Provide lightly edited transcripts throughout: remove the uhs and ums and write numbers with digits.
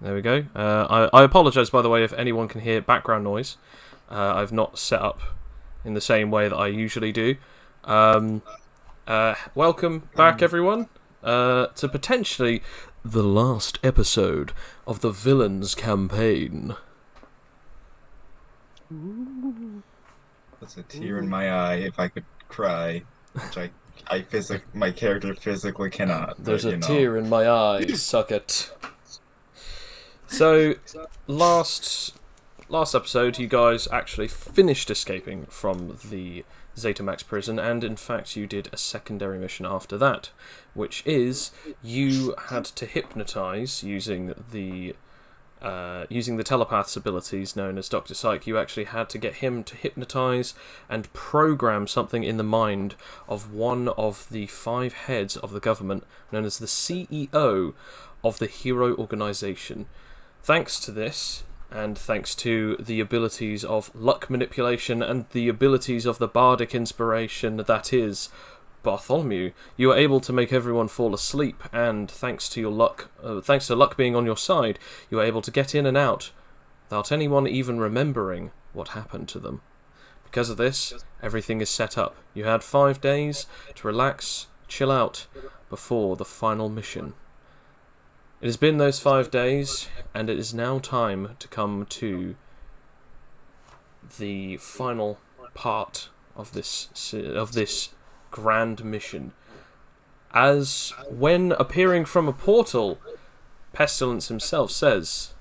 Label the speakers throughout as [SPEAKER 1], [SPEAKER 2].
[SPEAKER 1] There we go. I apologise, by the way, if anyone can hear background noise. I've not set up in the same way that I usually do. Welcome back, everyone, to potentially the last episode of the Villains campaign.
[SPEAKER 2] That's a tear in my eye if I could cry, which my character physically cannot.
[SPEAKER 1] There's
[SPEAKER 2] but,
[SPEAKER 1] a tear in my eye, suck it. So, last episode, you guys actually finished escaping from the Zeta-Max prison, and in fact you did a secondary mission after that, which is you had to hypnotise using the telepath's abilities known as Dr. Psych. You actually had to get him to hypnotise and program something in the mind of one of the 5 heads of the government, known as the CEO of the Hero Organisation. Thanks to this, and thanks to the abilities of luck manipulation and the abilities of the bardic inspiration that is Bartholomew, you were able to make everyone fall asleep, and thanks to luck being on your side, you were able to get in and out without anyone even remembering what happened to them. Because of this, everything is set up. You had 5 days to relax, chill out, before the final mission. It has been those 5 days, and it is now time to come to the final part of this grand mission. As when appearing from a portal, Pestilence himself says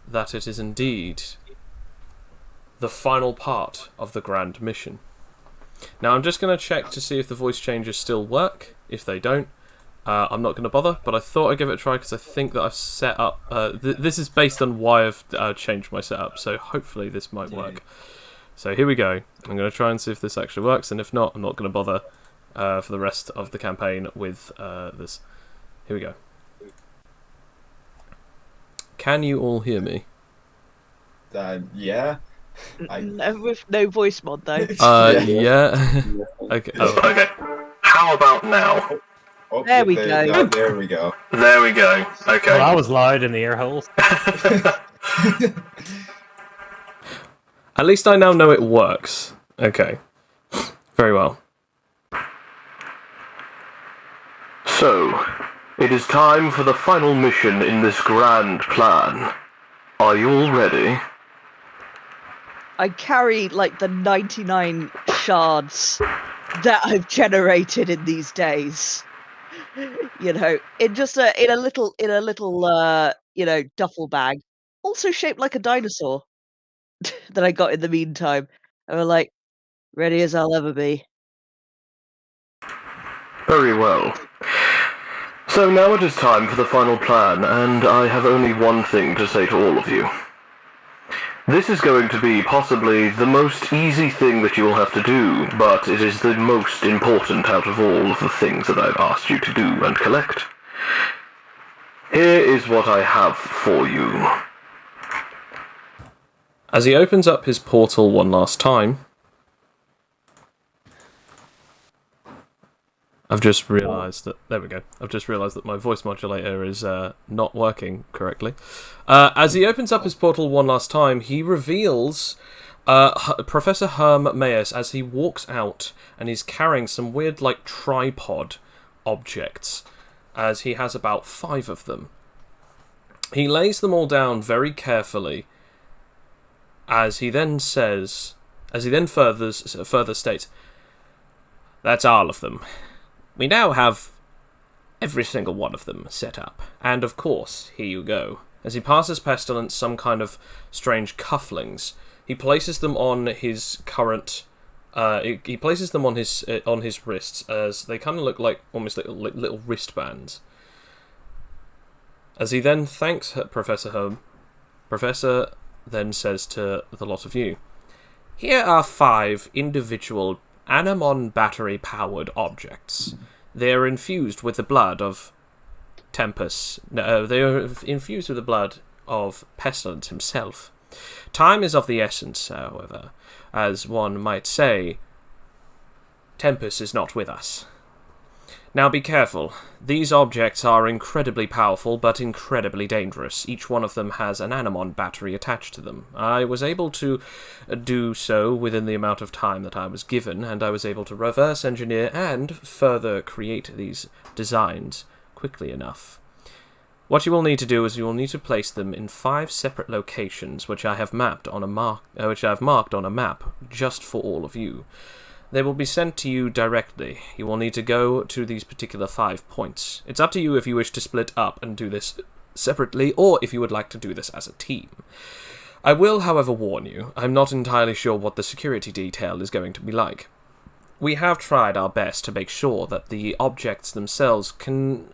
[SPEAKER 1] that it is indeed the final part of the grand mission. Now I'm just going to check to see if the voice changes still work. If they don't, I'm not going to bother, but I thought I'd give it a try because I think that I've set up... this is based on why I've changed my setup, so hopefully this might work. So here we go. I'm going to try and see if this actually works, and if not, I'm not going to bother for the rest of the campaign with this. Here we go. Can you all hear me?
[SPEAKER 2] Yeah.
[SPEAKER 3] No, with no voice mod, though.
[SPEAKER 1] Yeah. Okay. Oh. Okay. How about now?
[SPEAKER 2] Oh,
[SPEAKER 3] there we go.
[SPEAKER 2] There we go.
[SPEAKER 1] There we go. Okay.
[SPEAKER 4] Well, I was loud in the ear holes.
[SPEAKER 1] At least I now know it works. Okay. Very well. So, it is time for the final mission in this grand plan. Are you all ready?
[SPEAKER 3] I carry, like, the 99 shards that I've generated in these days. You know, in a little duffel bag, also shaped like a dinosaur that I got in the meantime. And we're like, ready as I'll ever be.
[SPEAKER 1] Very well. So now it is time for the final plan, and I have only one thing to say to all of you. This is going to be possibly the most easy thing that you will have to do, but it is the most important out of all of the things that I've asked you to do and collect. Here is what I have for you. As he opens up his portal one last time, I've just realised that... There we go. I've just realised that my voice modulator is not working correctly. As he opens up his portal one last time, he reveals Professor Herm Mayes as he walks out, and he's carrying some weird, like, tripod objects, as he has about 5 of them. He lays them all down very carefully, as he then further states, "That's all of them. We now have every single one of them set up. And of course, here you go." As he passes Pestilence some kind of strange cufflinks, he places them on his current... he places them on his wrists, as they kind of look like almost like little wristbands. As he then thanks Professor Herm, Professor then says to the lot of you, "Here are 5 individual Animon battery-powered objects. They are infused with the blood of Tempest. No, they are infused with the blood of Pestilence himself. Time is of the essence, however. As one might say, Tempest is not with us. Now be careful. These objects are incredibly powerful, but incredibly dangerous. Each one of them has an Animon battery attached to them. I was able to do so within the amount of time that I was given, and I was able to reverse engineer and further create these designs quickly enough. What you will need to do is you will need to place them in 5 separate locations, which I have marked on a map just for all of you. They will be sent to you directly. You will need to go to these particular 5 points. It's up to you if you wish to split up and do this separately, or if you would like to do this as a team. I will, however, warn you, I'm not entirely sure what the security detail is going to be like. We have tried our best to make sure that the objects themselves can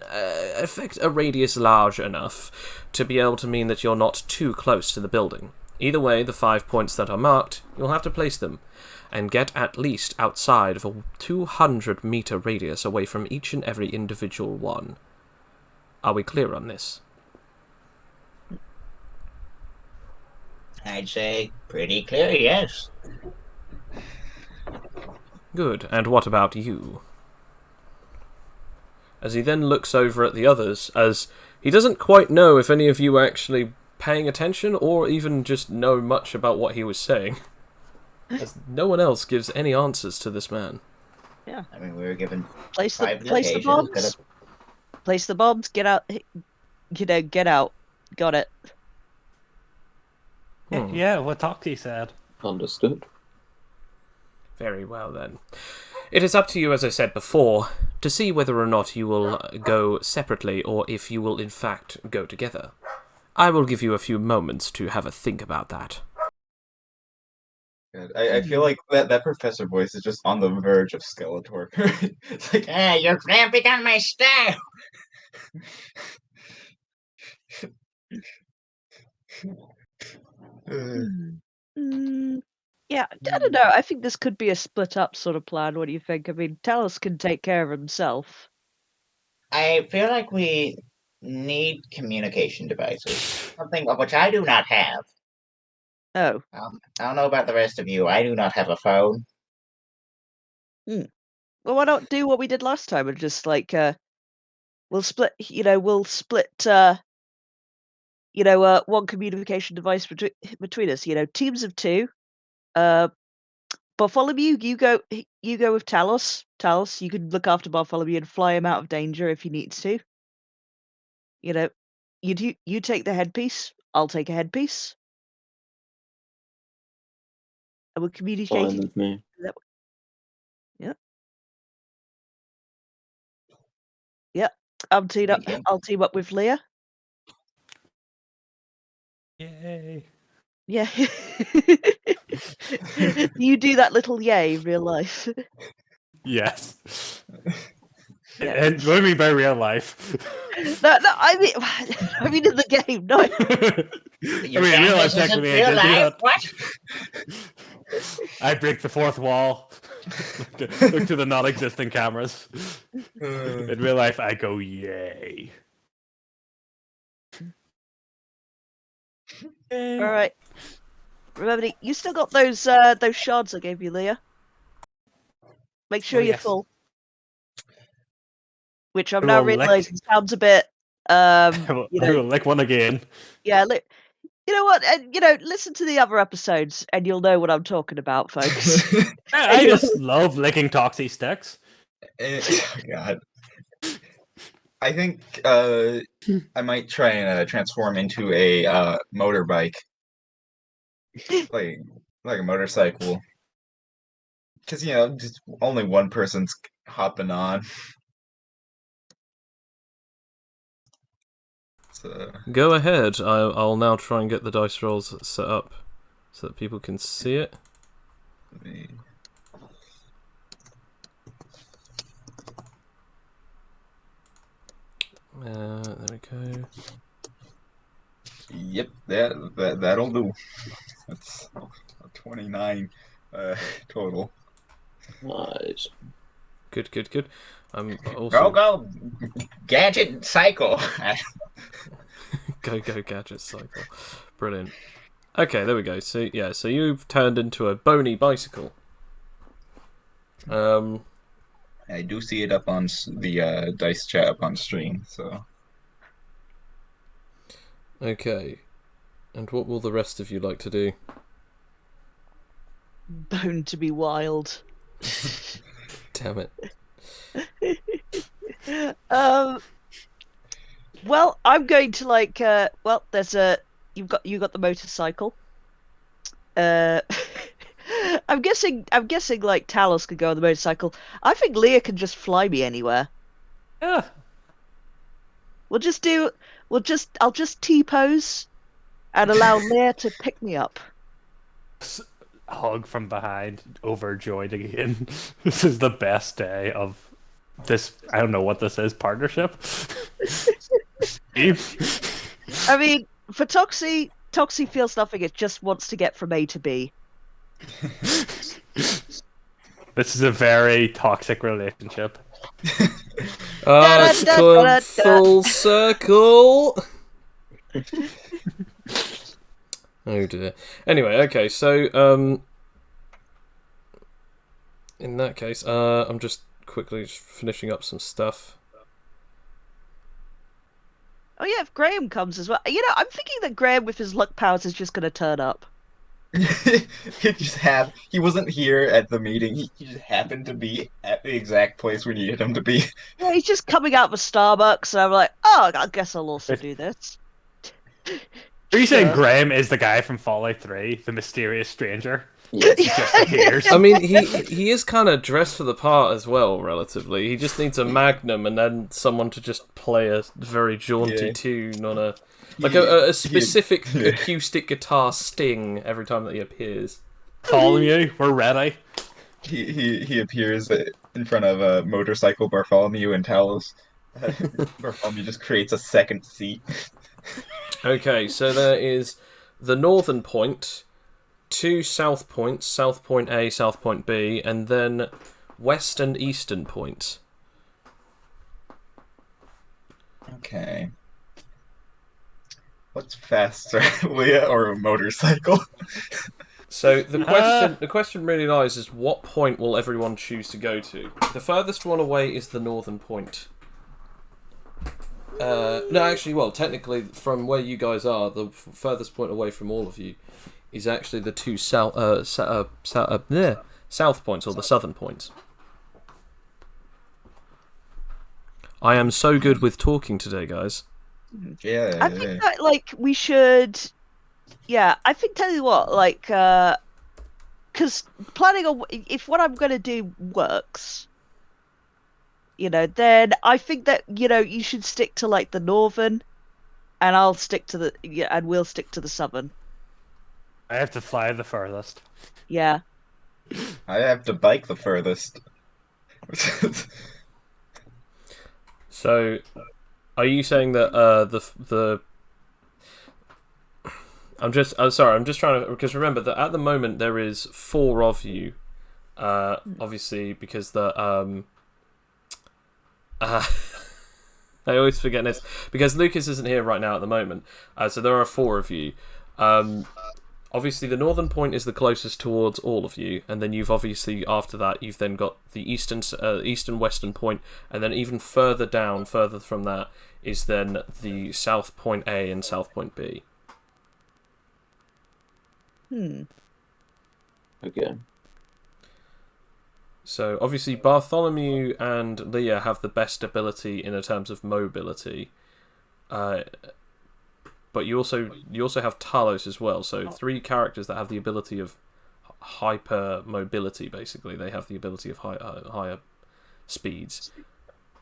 [SPEAKER 1] affect a radius large enough to be able to mean that you're not too close to the building. Either way, the 5 points that are marked, you'll have to place them, and get at least outside of a 200-meter radius away from each and every individual one. Are we clear on this?
[SPEAKER 4] I'd say pretty clear, yes.
[SPEAKER 1] Good, and what about you? As he then looks over at the others, as he doesn't quite know if any of you are actually paying attention or even just know much about what he was saying. As no one else gives any answers to this man.
[SPEAKER 3] Yeah.
[SPEAKER 4] I mean, we were given
[SPEAKER 3] Place
[SPEAKER 4] five
[SPEAKER 3] the
[SPEAKER 4] locations.
[SPEAKER 3] bombs. Place the bombs. Get out. Get out. Got it.
[SPEAKER 5] Yeah, what Toxie said.
[SPEAKER 6] Understood.
[SPEAKER 1] Very well, then. It is up to you, as I said before, to see whether or not you will go separately or if you will, in fact, go together. I will give you a few moments to have a think about that.
[SPEAKER 2] I feel like that professor voice is just on the verge of Skeletor. It's like,
[SPEAKER 4] Hey, you're cramping on my style.
[SPEAKER 3] Yeah, I don't know. I think this could be a split up sort of plan. What do you think? I mean, Talos can take care of himself.
[SPEAKER 4] I feel like we need communication devices. Something of which I do not have.
[SPEAKER 3] Oh.
[SPEAKER 4] I don't know about the rest of you. I do not have a phone.
[SPEAKER 3] Well, why not do what we did last time and just like we'll split one communication device between us, teams of 2. Bartholomew, you go with Talos. Talos, you can look after Bartholomew and fly him out of danger if he needs to. You take the headpiece, I'll take a headpiece. And we'll communicate.
[SPEAKER 6] Fine with me.
[SPEAKER 3] Yeah. Yeah. I'll team up with Leah.
[SPEAKER 5] Yay.
[SPEAKER 3] Yeah. You do that little yay in real life.
[SPEAKER 5] Yes.
[SPEAKER 3] Yeah.
[SPEAKER 5] And what do you mean by real life?
[SPEAKER 3] No, I mean in the game, no.
[SPEAKER 4] You're
[SPEAKER 5] in
[SPEAKER 4] saying
[SPEAKER 5] real life,
[SPEAKER 4] this isn't
[SPEAKER 5] technically, I
[SPEAKER 4] real
[SPEAKER 5] did do
[SPEAKER 4] life?
[SPEAKER 5] that.
[SPEAKER 4] What?
[SPEAKER 5] I break the fourth wall. Look to the non-existent cameras. In real life, I go, yay.
[SPEAKER 3] All right. Remember, you still got those shards I gave you, Leah. Make sure you're
[SPEAKER 5] yes.
[SPEAKER 3] full. Which I'm
[SPEAKER 5] I
[SPEAKER 3] now
[SPEAKER 5] will lick-
[SPEAKER 3] realizing sounds a bit.
[SPEAKER 5] I will lick one again.
[SPEAKER 3] Yeah. You know what? Listen to the other episodes, and you'll know what I'm talking about, folks.
[SPEAKER 5] I just love licking Toxie sticks.
[SPEAKER 2] oh God. I think I might try and transform into a motorbike, like a motorcycle, because just only one person's hopping on. So
[SPEAKER 1] Go ahead. I'll now try and get the dice rolls set up so that people can see it.
[SPEAKER 2] let me...
[SPEAKER 1] There we go.
[SPEAKER 2] Yep, that'll do. That's 29 total.
[SPEAKER 6] Nice.
[SPEAKER 1] Good. I'm also
[SPEAKER 4] Go, gadget cycle.
[SPEAKER 1] go gadget cycle. Brilliant. Okay, there we go. So you've turned into a bony bicycle.
[SPEAKER 2] I do see it up on the dice chat up on stream. So
[SPEAKER 1] Okay. And what will the rest of you like to do?
[SPEAKER 3] Bone to be wild.
[SPEAKER 1] Damn it.
[SPEAKER 3] Well, I'm going to well, there's you got the motorcycle. I'm guessing like Talos could go on the motorcycle. I think Leah can just fly me anywhere.
[SPEAKER 5] Yeah.
[SPEAKER 3] I'll just T-pose and allow Leah to pick me up.
[SPEAKER 5] Hug from behind, overjoyed again. This is the best day of this. I don't know what this is. Partnership.
[SPEAKER 3] I mean, for Toxie feels nothing. It just wants to get from A to B.
[SPEAKER 5] This is a very toxic relationship.
[SPEAKER 1] It's come full circle. Oh dear. Anyway, okay, so in that case, I'm just quickly finishing up some stuff.
[SPEAKER 3] Oh yeah, if Graham comes as well. You know, I'm thinking that Graham with his luck powers is just going to turn up.
[SPEAKER 2] he wasn't here at the meeting. He just happened to be at the exact place we needed him to be.
[SPEAKER 3] Yeah, he's just coming out of a Starbucks, and I'm like, oh, I guess I'll also do this.
[SPEAKER 5] Are you saying
[SPEAKER 3] Sure.
[SPEAKER 5] Graham is the guy from Fallout 3, the mysterious stranger?
[SPEAKER 6] Yes.
[SPEAKER 5] He just appears.
[SPEAKER 1] I mean, he is kind of dressed for the part as well, relatively. He just needs a magnum and then someone to just play a very jaunty
[SPEAKER 2] Yeah.
[SPEAKER 1] tune on a specific
[SPEAKER 2] yeah.
[SPEAKER 1] acoustic guitar sting every time that he appears.
[SPEAKER 5] Bartholomew, we're ready.
[SPEAKER 2] He appears in front of motorcycle Bartholomew and Talos. Bartholomew just creates a second seat.
[SPEAKER 1] Okay, so there is the northern point, 2 south points, South Point A, South Point B, and then west and eastern points.
[SPEAKER 2] Okay. What's faster, Leah or a motorcycle?
[SPEAKER 1] So the question really lies is what point will everyone choose to go to? The furthest one away is the northern point. No, actually, well, technically, from where you guys are, the furthest point away from all of you is actually the 2 south points, or the southern points. I am so good with talking today, guys.
[SPEAKER 2] Yeah.
[SPEAKER 3] I think that we should. Yeah, I think tell you what, because planning on if what I'm gonna do works, then I think that you should stick to the northern, and I'll stick to and we'll stick to the southern.
[SPEAKER 5] I have to fly the furthest.
[SPEAKER 3] Yeah.
[SPEAKER 2] I have to bike the furthest.
[SPEAKER 1] So, are you saying that I'm just trying to, because remember that at the moment there is 4 of you, obviously because I always forget this because Lucas isn't here right now at the moment, so there are 4 of you. Obviously the northern point is the closest towards all of you, and then you've obviously after that you've then got the eastern western point, and then even further down, further from that is then the South Point A and South Point B.
[SPEAKER 6] Okay.
[SPEAKER 1] So obviously Bartholomew and Leah have the best ability in terms of mobility, but you also have Talos as well. So 3 characters that have the ability of hyper mobility. Basically, they have the ability of higher speeds.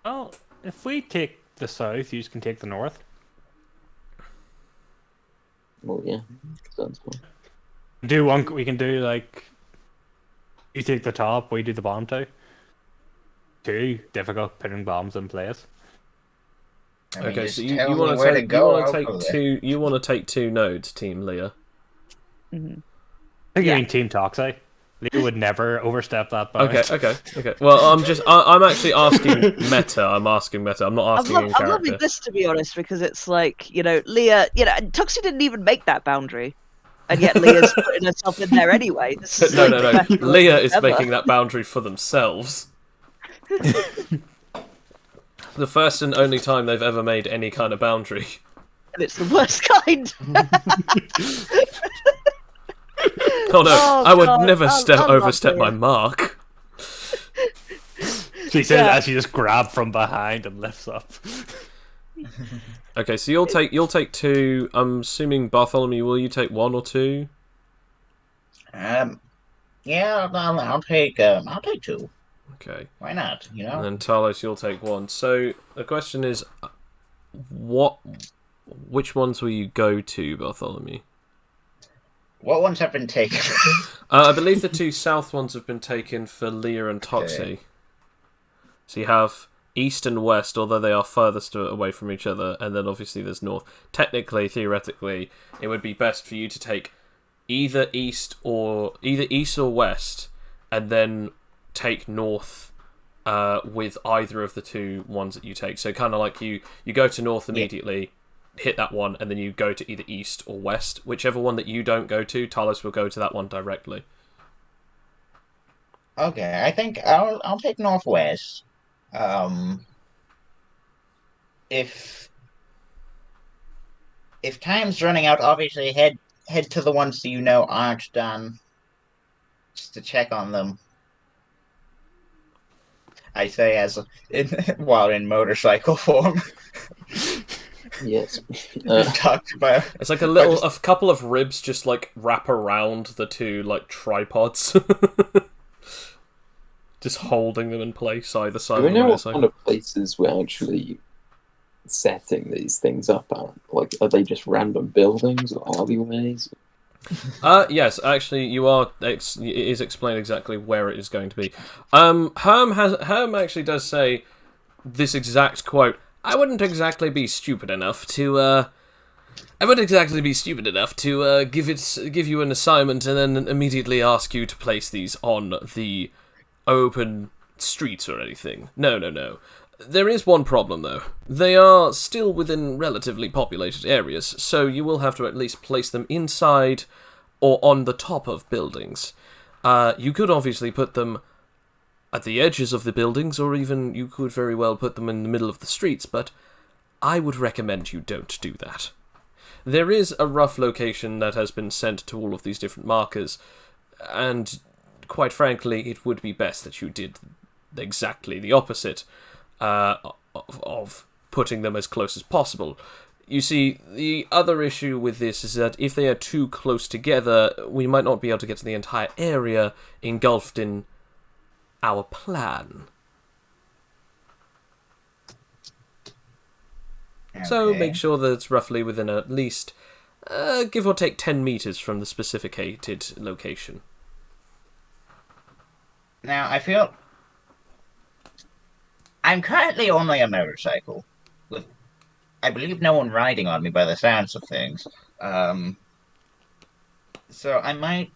[SPEAKER 5] Well, if we take the south, you can take the north.
[SPEAKER 6] Well, yeah. Sounds fun.
[SPEAKER 5] We can do you take the top, we do the bottom 2. 2 difficult putting bombs in place.
[SPEAKER 2] I mean,
[SPEAKER 1] Okay,
[SPEAKER 2] just
[SPEAKER 1] so you
[SPEAKER 2] tell me
[SPEAKER 1] want
[SPEAKER 2] where
[SPEAKER 1] to
[SPEAKER 2] to go, I'll
[SPEAKER 1] take
[SPEAKER 2] go there.
[SPEAKER 1] 2. You want to take 2 nodes, Team Leah.
[SPEAKER 5] I think you mean Team Toxie. Leah would never overstep that boundary.
[SPEAKER 1] Okay. Well, I'm actually asking meta. I'm asking meta. I'm not asking in
[SPEAKER 3] I'm
[SPEAKER 1] character.
[SPEAKER 3] loving this, to be honest, because it's Leah, Tuxie didn't even make that boundary, and yet Leah's putting herself in there anyway. This is
[SPEAKER 1] No.
[SPEAKER 3] the best
[SPEAKER 1] Leah is
[SPEAKER 3] ever.
[SPEAKER 1] making that boundary for themselves. The first and only time they've ever made any kind of boundary.
[SPEAKER 3] And it's the worst kind.
[SPEAKER 1] Oh no,
[SPEAKER 3] Oh,
[SPEAKER 1] I would
[SPEAKER 3] God,
[SPEAKER 1] never
[SPEAKER 3] I love
[SPEAKER 1] overstep my
[SPEAKER 3] it.
[SPEAKER 1] mark.
[SPEAKER 5] She says
[SPEAKER 3] Yeah.
[SPEAKER 5] as she just grabs from behind and lifts up.
[SPEAKER 1] Okay, so you'll take 2. I'm assuming Bartholomew, will you take 1 or 2?
[SPEAKER 4] Yeah, I'll take 2.
[SPEAKER 1] Okay.
[SPEAKER 4] Why not? You
[SPEAKER 1] And
[SPEAKER 4] know,
[SPEAKER 1] then Talos, you'll take 1. So the question is, which ones will you go to, Bartholomew?
[SPEAKER 4] what ones have been taken?
[SPEAKER 1] I believe the 2 south ones have been taken for Lear and Toxie.
[SPEAKER 2] Okay.
[SPEAKER 1] So you have east and west, although they are furthest away from each other, and then obviously there's north. Technically, theoretically, it would be best for you to take either east or west, and then take north with either of the 2 ones that you take. So kind of like you go to north immediately, hit that one, and then you go to either east or west. Whichever one that you don't go to, Talos will go to that one directly.
[SPEAKER 4] Okay, I think I'll take Northwest. If time's running out, obviously head to the ones that you know aren't done, just to check on them. I say while in motorcycle form.
[SPEAKER 6] Yes.
[SPEAKER 4] Talked about.
[SPEAKER 1] It's like a couple of ribs just like wrap around the 2 like tripods, just holding them in place either side
[SPEAKER 6] Do
[SPEAKER 1] of
[SPEAKER 6] we
[SPEAKER 1] the
[SPEAKER 6] know what
[SPEAKER 1] motorcycle.
[SPEAKER 6] kind of places we're actually setting these things up at? Like, are they just random buildings or alleyways?
[SPEAKER 1] Yes, actually, it is explained exactly where it is going to be. Herm actually does say this exact quote. I wouldn't exactly be stupid enough to give you an assignment and then immediately ask you to place these on the open streets or anything. No. There is one problem, though. They are still within relatively populated areas, so you will have to at least place them inside or on the top of buildings. You could obviously put them at the edges of the buildings, or even you could very well put them in the middle of the streets, but I would recommend you don't do that. There is a rough location that has been sent to all of these different markers, and quite frankly, it would be best that you did exactly the opposite of putting them as close as possible. You see, the other issue with this is that if they are too close together, we might not be able to get to the entire area engulfed in our plan. So
[SPEAKER 4] Okay.
[SPEAKER 1] make sure that it's roughly within at least, give or take 10 meters from the specificated location.
[SPEAKER 4] Now I feel I'm currently only a motorcycle, with I believe no one riding on me by the sounds of things. So I might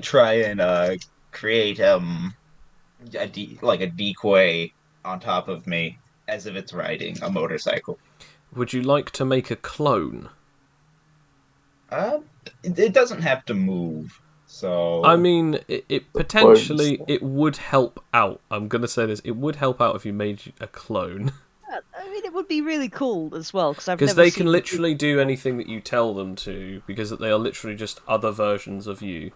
[SPEAKER 4] try and create a decoy on top of me as if it's riding a motorcycle.
[SPEAKER 1] Would you like to make a clone?
[SPEAKER 2] It doesn't have to move. So
[SPEAKER 1] I mean, it potentially it would help out. I'm gonna say this: it would help out if you made a clone,
[SPEAKER 3] I mean, it would be really cool as well because
[SPEAKER 1] because they can literally do anything that you tell them to, because they are literally just other versions of you.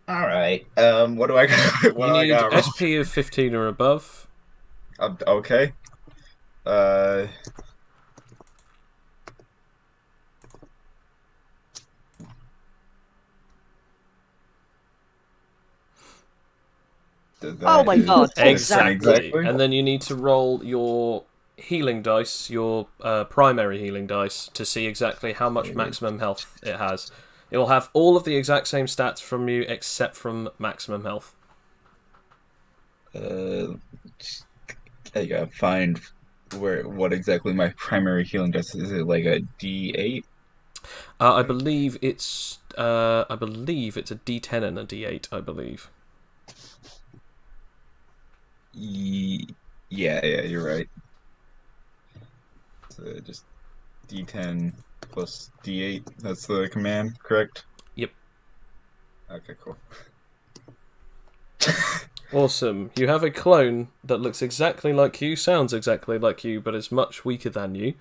[SPEAKER 2] all right. What do I got? What
[SPEAKER 1] You
[SPEAKER 2] do I
[SPEAKER 1] need
[SPEAKER 2] got roll?
[SPEAKER 1] SP of 15 or above.
[SPEAKER 2] Okay. Uh.
[SPEAKER 3] Oh my God,
[SPEAKER 1] Exactly. And then you need to roll your healing dice, your primary healing dice, to see exactly how much maximum health it has. It will have all of the exact same stats from you, except from maximum health.
[SPEAKER 2] I gotta find what exactly my primary healing dice is. Is it like a D8?
[SPEAKER 1] I believe it's a D10 and a D8. I believe.
[SPEAKER 2] Yeah, you're right. So just D10 plus D8. That's the command, correct?
[SPEAKER 1] Yep.
[SPEAKER 2] Okay, cool.
[SPEAKER 1] Awesome. You have a clone that looks exactly like you, sounds exactly like you, but is much weaker than you,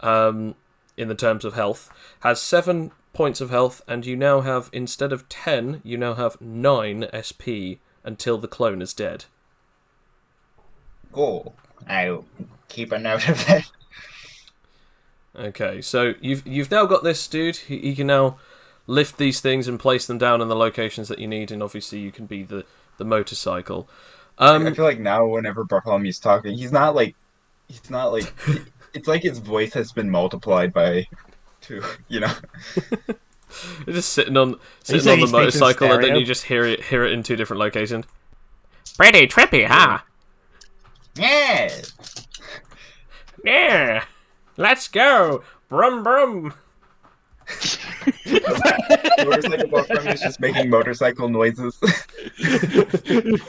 [SPEAKER 1] in the terms of health. Has 7 points of health, and you now have, instead of 10, you now have 9 SP until the clone is dead.
[SPEAKER 2] Cool.
[SPEAKER 4] I'll keep a note of that.
[SPEAKER 1] Okay, so you've now got this dude. He can now lift these things and place them down in the locations that you need, and obviously you can be the motorcycle.
[SPEAKER 2] I feel like now whenever Bartholomew's talking, he's not like it's like his voice has been multiplied by 2, you know.
[SPEAKER 1] You're just sitting on
[SPEAKER 5] saying
[SPEAKER 1] the
[SPEAKER 5] he speaks in
[SPEAKER 1] motorcycle, and then
[SPEAKER 5] stereo?
[SPEAKER 1] you just hear it in 2 different locations. Pretty trippy, huh?
[SPEAKER 4] Yeah.
[SPEAKER 1] Yeah. Let's go. Brum brum.
[SPEAKER 2] Motorcycle Bartholomew is just making motorcycle noises.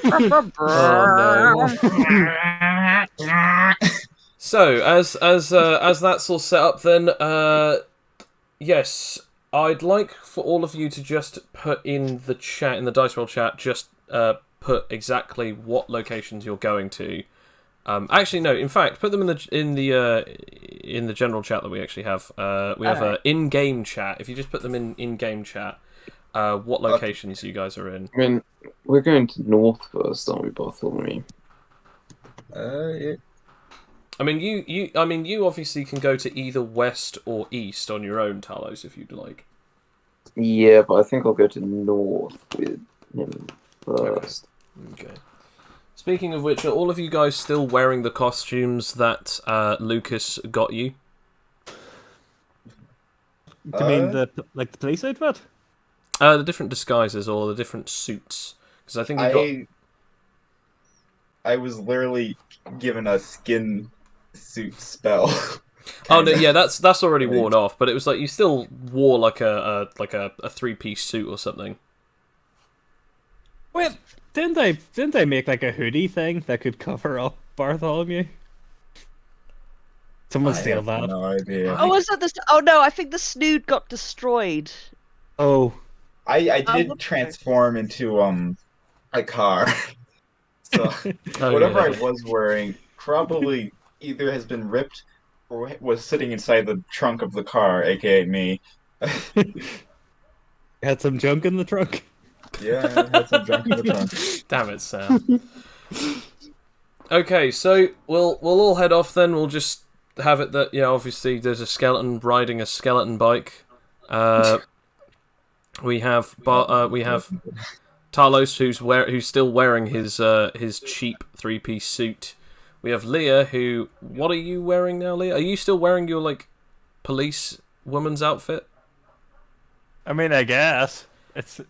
[SPEAKER 1] Oh no. So as that's all set up, then yes, I'd like for all of you to just put in the chat, in the dice roll chat, just put exactly what locations you're going to. Actually, no. In fact, put them in the general chat that we actually have. We have an in-game chat. If you just put them in game chat, what locations you guys are in?
[SPEAKER 6] I mean, we're going to north first, aren't we, Bartholomew?
[SPEAKER 2] Yeah.
[SPEAKER 1] I mean, you obviously can go to either west or east on your own, Talos, if you'd like.
[SPEAKER 6] Yeah, but I think I'll go to north with him first.
[SPEAKER 1] Okay. Speaking of which, are all of you guys still wearing the costumes that Lucas got you?
[SPEAKER 5] Do you mean the police outfit?
[SPEAKER 1] The different disguises or the different suits? Because I think you got.
[SPEAKER 2] I was literally given a skin suit spell.
[SPEAKER 1] Oh no, yeah, that's already worn off. But it was like you still wore like a 3-piece suit or something.
[SPEAKER 5] Wait, didn't they make like a hoodie thing that could cover up Bartholomew? Someone
[SPEAKER 2] I
[SPEAKER 5] steal
[SPEAKER 2] have
[SPEAKER 5] that.
[SPEAKER 2] no idea.
[SPEAKER 3] Oh, was that this? Oh no, I think the snood got destroyed.
[SPEAKER 5] Oh,
[SPEAKER 2] I did transform into a car. So whatever I was wearing probably either has been ripped or was sitting inside the trunk of the car, aka me.
[SPEAKER 5] had some junk in the trunk.
[SPEAKER 2] Yeah, I had some junk in the trunk.
[SPEAKER 1] Damn it, Sam. Okay, so we'll all head off then. We'll just have it that obviously there's a skeleton riding a skeleton bike. We have Talos who's still wearing his cheap 3-piece suit. We have Leah who, what are you wearing now, Leah? Are you still wearing your police woman's outfit?
[SPEAKER 5] I mean, I guess it's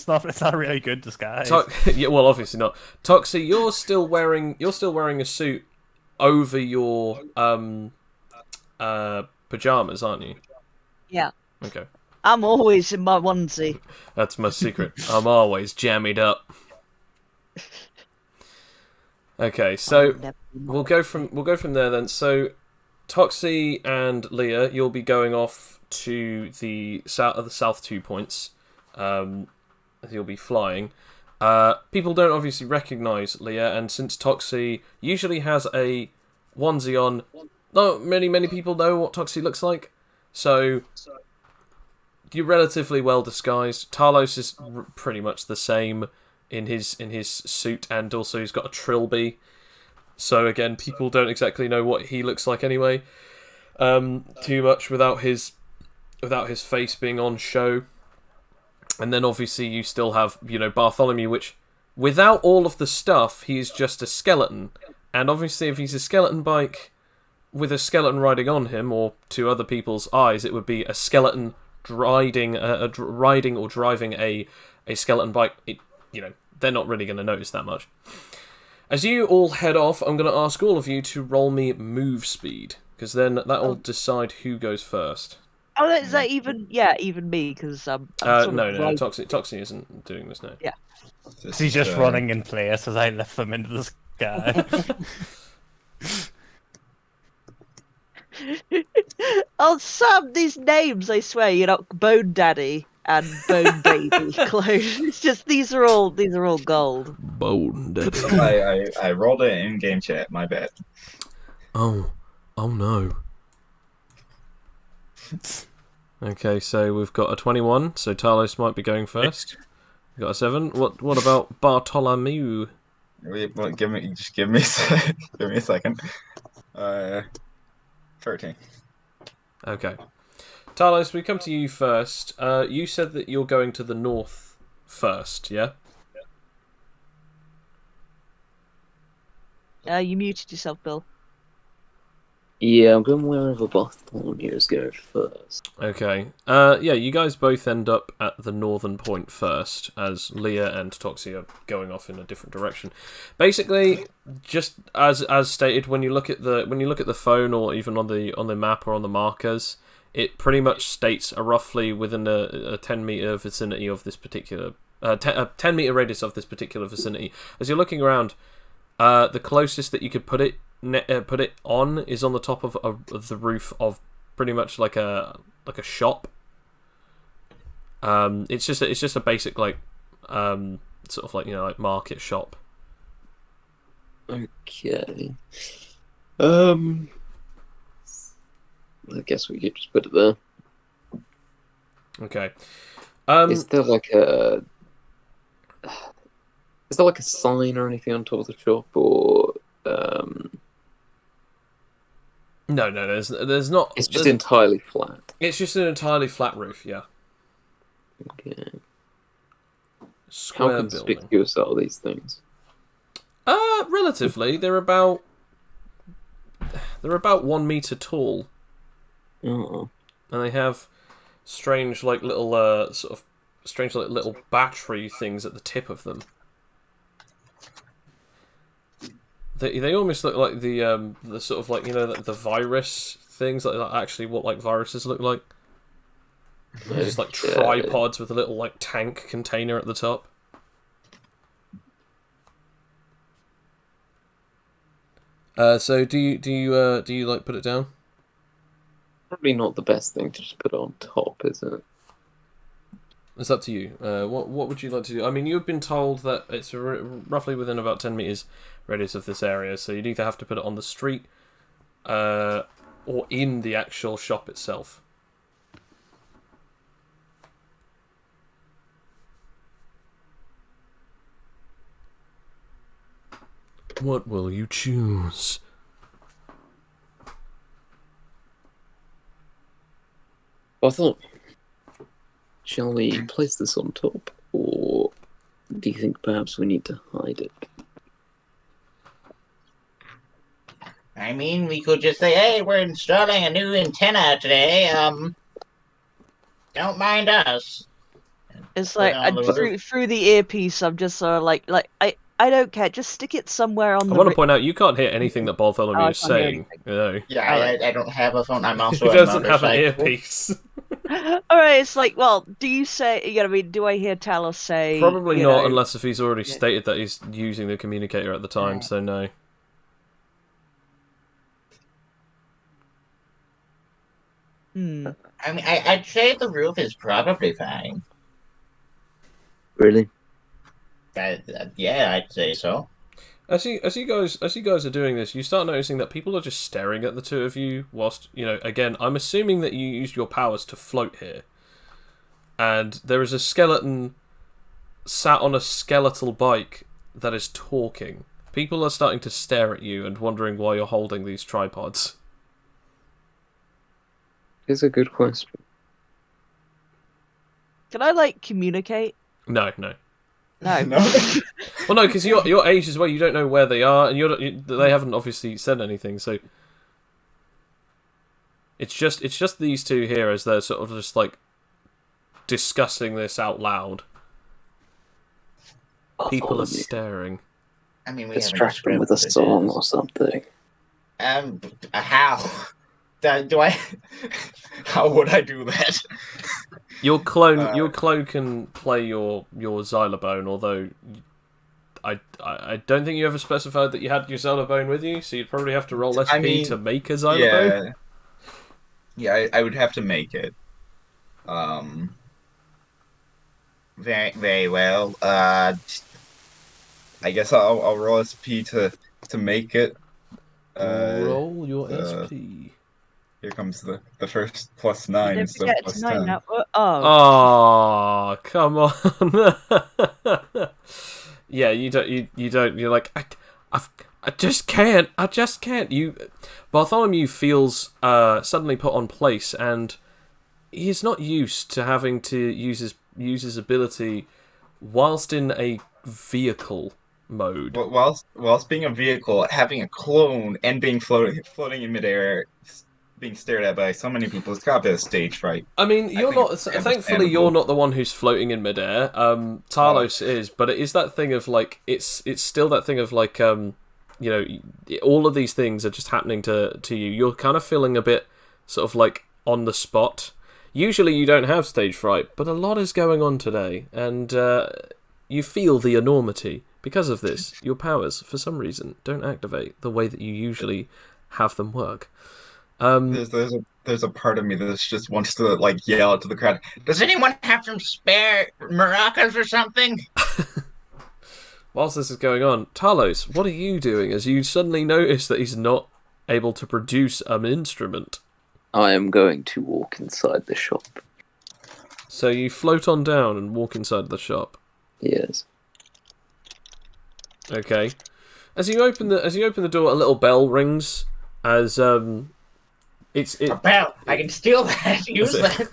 [SPEAKER 5] not a really good disguise.
[SPEAKER 1] Yeah, well, obviously not. Toxie, you're still wearing a suit over your pajamas, aren't you?
[SPEAKER 3] Yeah.
[SPEAKER 1] Okay.
[SPEAKER 3] I'm always in my onesie.
[SPEAKER 1] That's my secret. I'm always jammied up. Okay, so we'll go from there then. So, Toxie and Leah, you'll be going off to the south 2 points. You'll be flying. People don't obviously recognise Leah, and since Toxie usually has a onesie on, not many people know what Toxie looks like. So you're relatively well disguised. Talos is pretty much the same in his suit, and also he's got a trilby. So again, people don't exactly know what he looks like anyway. Too much without his face being on show. And then obviously you still have Bartholomew, which without all of the stuff, he's just a skeleton. And obviously, if he's a skeleton bike with a skeleton riding on him, or to other people's eyes, it would be a skeleton riding or driving a skeleton bike. They're not really going to notice that much. As you all head off, I'm going to ask all of you to roll me move speed, because then that'll decide who goes first.
[SPEAKER 3] Oh, is that even me? Because
[SPEAKER 1] No, Toxie isn't doing this now.
[SPEAKER 3] Yeah.
[SPEAKER 5] He's just running in place as I lift them into the sky.
[SPEAKER 3] Oh, Sam, these names, I swear, Bone Daddy and Bone Baby clone. It's just these are all gold.
[SPEAKER 1] Bone Daddy.
[SPEAKER 2] I rolled it in game chat. My bad.
[SPEAKER 1] Oh no. Okay, so we've got a 21. So Talos might be going first. We've got a 7. What about Bartholomew?
[SPEAKER 2] Wait, give me give me a second. 13.
[SPEAKER 1] Okay. Talos, we come to you first. You said that you're going to the north first, yeah?
[SPEAKER 3] You muted yourself, Bill.
[SPEAKER 6] Yeah, I'm going wherever Bartholomew's go first.
[SPEAKER 1] Okay. Yeah, you guys both end up at the northern point first, as Leah and Toxie are going off in a different direction. Basically, just as stated, when you look at the phone or even on the map or on the markers, it pretty much states roughly within a 10-meter vicinity of this particular 10-meter radius of this particular vicinity. As you're looking around, the closest that you could put it on is on the top of the roof of pretty much like a shop. It's just a basic like sort of like, you know, like market shop.
[SPEAKER 6] Okay. I guess we could just put it there.
[SPEAKER 1] Okay.
[SPEAKER 6] Is there like a sign or anything on top of the shop, or
[SPEAKER 1] No, there's not.
[SPEAKER 6] it's just entirely flat?
[SPEAKER 1] It's just an entirely flat roof, yeah.
[SPEAKER 6] Okay.
[SPEAKER 1] Square
[SPEAKER 6] How
[SPEAKER 1] building.
[SPEAKER 6] conspicuous are these things?
[SPEAKER 1] Relatively, they're about 1 meter tall,
[SPEAKER 6] Oh.
[SPEAKER 1] and they have strange like little little battery things at the tip of them. They almost look like the sort of like, you know, the virus things, like actually what like viruses look like. They're just like tripods with a little like tank container at the top. So do you like put it down?
[SPEAKER 6] Probably not the best thing to just put on top, is it?
[SPEAKER 1] It's up to you. What would you like to do? I mean, you've been told that it's roughly within about 10 meters radius of this area, so you'd either have to put it on the street, or in the actual shop itself. What will you choose?
[SPEAKER 6] I thought, shall we place this on top, or do you think perhaps we need to hide it?
[SPEAKER 4] I mean, we could just say, hey, we're installing a new antenna today. Don't mind us.
[SPEAKER 3] It's
[SPEAKER 4] Put
[SPEAKER 3] like
[SPEAKER 4] it on the roof.
[SPEAKER 3] through the earpiece, I'm just sort of like I don't care. Just stick it somewhere on
[SPEAKER 1] I
[SPEAKER 3] the.
[SPEAKER 1] want to point out you can't hear anything that Bartholomew
[SPEAKER 3] I
[SPEAKER 1] is
[SPEAKER 3] can't hear
[SPEAKER 1] saying. You know.
[SPEAKER 4] Yeah, I don't have a phone. I'm also
[SPEAKER 1] He
[SPEAKER 4] a
[SPEAKER 1] doesn't have an
[SPEAKER 4] motorcycle.
[SPEAKER 1] earpiece.
[SPEAKER 3] All right, it's like, well, do you say? You know, I mean, do I hear Talos say?
[SPEAKER 1] Probably
[SPEAKER 3] you
[SPEAKER 1] not,
[SPEAKER 3] know,
[SPEAKER 1] unless if he's already
[SPEAKER 3] yeah.
[SPEAKER 1] stated that he's using the communicator at the time. So no.
[SPEAKER 3] Hmm.
[SPEAKER 4] I mean, I'd say the roof is probably fine.
[SPEAKER 6] Really?
[SPEAKER 4] Yeah, I'd say so.
[SPEAKER 1] As you guys are doing this, you start noticing that people are just staring at the two of you. Whilst, you know, again, I'm assuming that you used your powers to float here, and there is a skeleton sat on a skeletal bike that is talking. People are starting to stare at you and wondering why you're holding these tripods.
[SPEAKER 6] It's a good question.
[SPEAKER 3] Can I like communicate?
[SPEAKER 1] No.
[SPEAKER 3] No.
[SPEAKER 2] No.
[SPEAKER 1] Well, no, because your age as well. You don't know where they are, and they haven't obviously said anything. So it's just these two here as they're sort of just like discussing this out loud. People are staring.
[SPEAKER 4] I mean, we
[SPEAKER 6] Distract them with a song or something.
[SPEAKER 4] How? Do I?
[SPEAKER 2] How would I do that?
[SPEAKER 1] Your clone can play your xylophone, although I don't think you ever specified that you had your xylophone with you, so you'd probably have to roll SP to make a xylophone.
[SPEAKER 2] Yeah, I would have to make it. Very, very well. I guess I'll roll SP to make it.
[SPEAKER 1] Roll your
[SPEAKER 2] Uh,
[SPEAKER 1] SP.
[SPEAKER 2] Here comes the first +9
[SPEAKER 3] Don't
[SPEAKER 2] instead of
[SPEAKER 3] forget it's 9
[SPEAKER 2] +10.
[SPEAKER 3] now. Oh.
[SPEAKER 1] Oh, come on. Yeah, you don't. You don't. You're like, I just can't. I just can't. Bartholomew feels suddenly put on place, and he's not used to having to use his ability whilst in a vehicle mode.
[SPEAKER 2] Whilst being a vehicle, having a clone and being floating in midair, being stared at by so many people, it's got a bit of stage fright.
[SPEAKER 1] I mean,
[SPEAKER 2] I
[SPEAKER 1] you're
[SPEAKER 2] think
[SPEAKER 1] not.
[SPEAKER 2] it's
[SPEAKER 1] Thankfully, you're
[SPEAKER 2] understandable.
[SPEAKER 1] not the one who's floating in midair. Talos is, but it is that thing of like it's still that thing of like you know, all of these things are just happening to you. You're kind of feeling a bit sort of like on the spot. Usually, you don't have stage fright, but a lot is going on today, and you feel the enormity because of this. Your powers, for some reason, don't activate the way that you usually have them work.
[SPEAKER 2] There's a part of me that just wants to like yell out to the crowd.
[SPEAKER 4] Does anyone have some spare maracas or something?
[SPEAKER 1] Whilst this is going on, Talos, what are you doing as you suddenly notice that he's not able to produce an instrument?
[SPEAKER 6] I am going to walk inside the shop.
[SPEAKER 1] So you float on down and walk inside the shop.
[SPEAKER 6] Yes.
[SPEAKER 1] Okay. As you open the door, a little bell rings. As
[SPEAKER 4] A bell. I can steal that. Use that.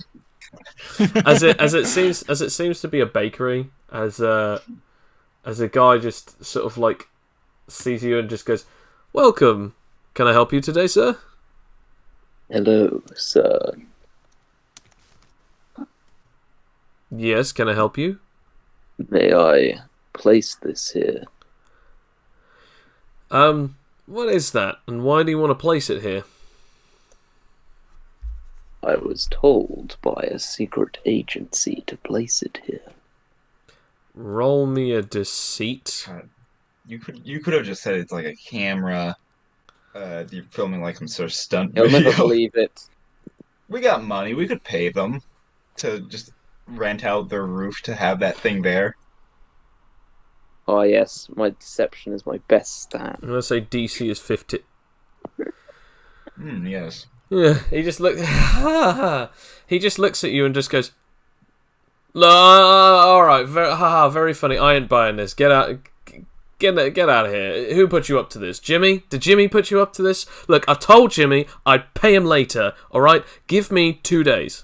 [SPEAKER 1] as it seems to be a bakery. As a guy just sort of like sees you and just goes, "Welcome. Can I help you today, sir?"
[SPEAKER 6] Hello, sir.
[SPEAKER 1] Yes. Can I help you?
[SPEAKER 6] May I place this here?
[SPEAKER 1] What is that, and why do you want to place it here?
[SPEAKER 6] I was told by a secret agency to place it here.
[SPEAKER 1] Roll me a deceit.
[SPEAKER 2] You could have just said it's like a camera. You're filming like some sort of stunt
[SPEAKER 6] You'll
[SPEAKER 2] video.
[SPEAKER 6] never believe it.
[SPEAKER 2] We got money. We could pay them to just rent out their roof to have that thing there.
[SPEAKER 6] Oh yes, my deception is my best stat.
[SPEAKER 1] I'm gonna say DC is 50.
[SPEAKER 2] Yes.
[SPEAKER 1] Yeah, he just looks at you and just goes, all right, very funny. I ain't buying this. Get out of here. Who put you up to this? Jimmy? Did Jimmy put you up to this? Look, I told Jimmy I'd pay him later. All right, give me 2 days.